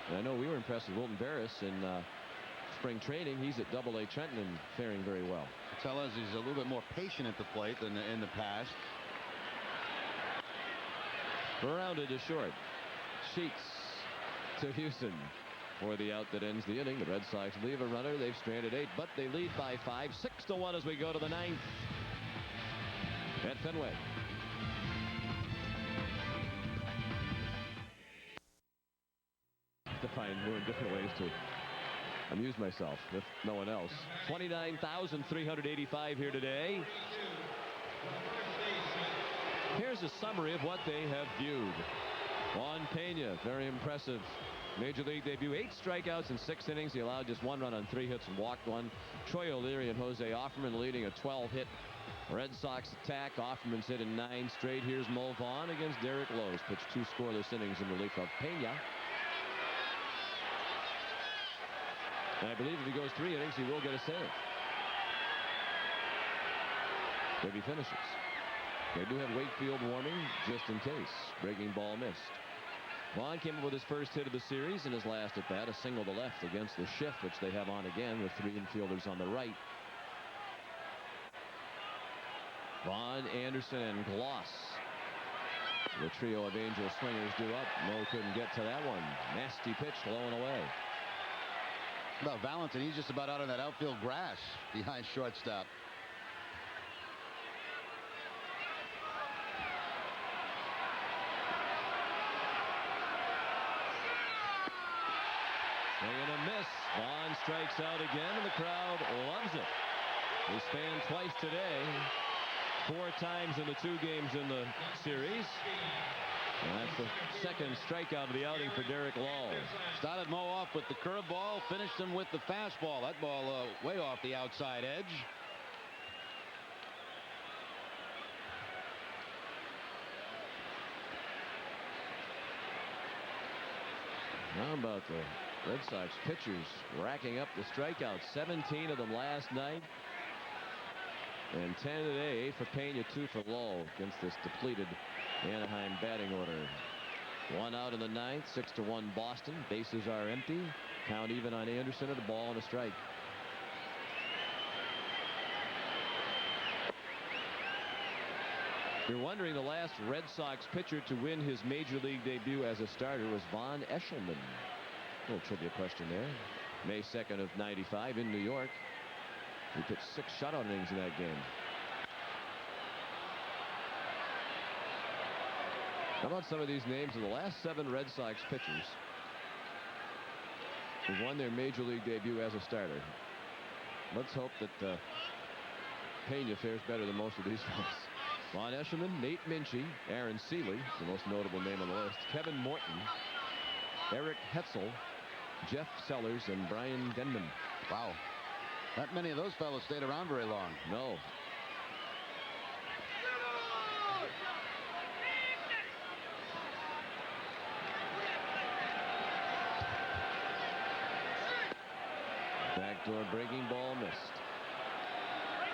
And I know we were impressed with Wilton Barris in spring training. He's at AA Trenton and faring very well. Tell us he's a little bit more patient at the plate than in the past. Grounded to short. Sheets to Houston for the out that ends the inning. The Red Sox leave a runner. They've stranded 8, but they lead by 5. 6-1 as we go to the 9th at Fenway. To find more different ways to amuse myself, if no one else. 29,385 here today. Here's a summary of what they have viewed. Juan Pena, very impressive major league debut. 8 strikeouts in 6 innings. He allowed just 1 run on 3 hits and walked 1. Troy O'Leary and Jose Offerman leading a 12-hit Red Sox attack. Offerman's hit in 9 straight. Here's Mo Vaughn against Derek Lowe's. Pitched 2 scoreless innings in relief of Pena. And I believe if he goes 3 innings, he will get a save. If he finishes. They do have Wakefield warming just in case. Breaking ball missed. Vaughn came up with his first hit of the series in his last at bat, a single to left against the shift, which they have on again with 3 infielders on the right. Vaughn, Anderson, and Gloss. The trio of Angel swingers do up. Mo couldn't get to that one. Nasty pitch, low and away. Well, Valentin, he's just about out on that outfield grass behind shortstop. Swing and a miss. Vaughn strikes out again, and the crowd loves it. He spanned twice today. 4 times in the 2 games in the series. And that's the second strikeout of the outing for Derek Lowe. Started Mo off with the curveball, finished him with the fastball. That ball way off the outside edge. How about the Red Sox pitchers racking up the strikeouts? 17 of them last night. And 10 today. 8 for Pena, 2 for Lowe against this depleted Anaheim batting order. 1 out in the 9th. 6-1 Boston. Bases are empty. Count even on Anderson at a ball and a strike. You're wondering, the last Red Sox pitcher to win his major league debut as a starter was Von Eshelman. A little trivia question there. May 2nd of '95 in New York. He pitched 6 shutout innings in that game. How about some of these names of the last 7 Red Sox pitchers who won their major league debut as a starter? Let's hope that Pena fares better than most of these folks. Von Eshelman, Nate Minchie, Aaron Seeley, the most notable name on the list, Kevin Morton, Eric Hetzel, Jeff Sellers, and Brian Denman. Wow. Not many of those fellows stayed around very long. No. Backdoor breaking ball missed.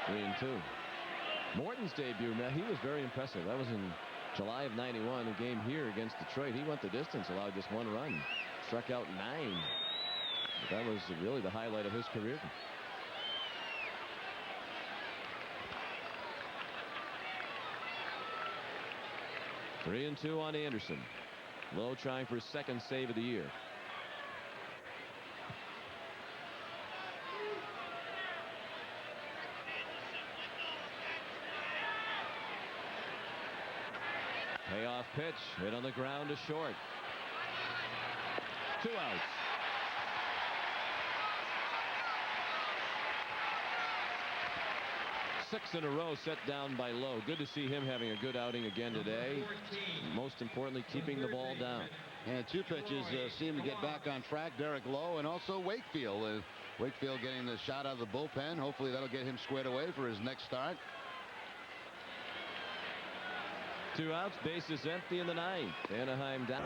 3-2. Morton's debut, man, he was very impressive. That was in July of '91, a game here against Detroit. He went the distance, allowed just 1 run, struck out 9. But that was really the highlight of his career. Three and 2 on Anderson. Lowe trying for his 2nd save of the year. Payoff pitch, hit on the ground to short. 2 outs. Six in a row set down by Lowe. Good to see him having a good outing again today. Most importantly, keeping the ball down. And 2 pitches seem to get back on track. Derek Lowe and also Wakefield. Wakefield getting the shot out of the bullpen. Hopefully that'll get him squared away for his next start. 2 outs, bases empty in the ninth. Anaheim down.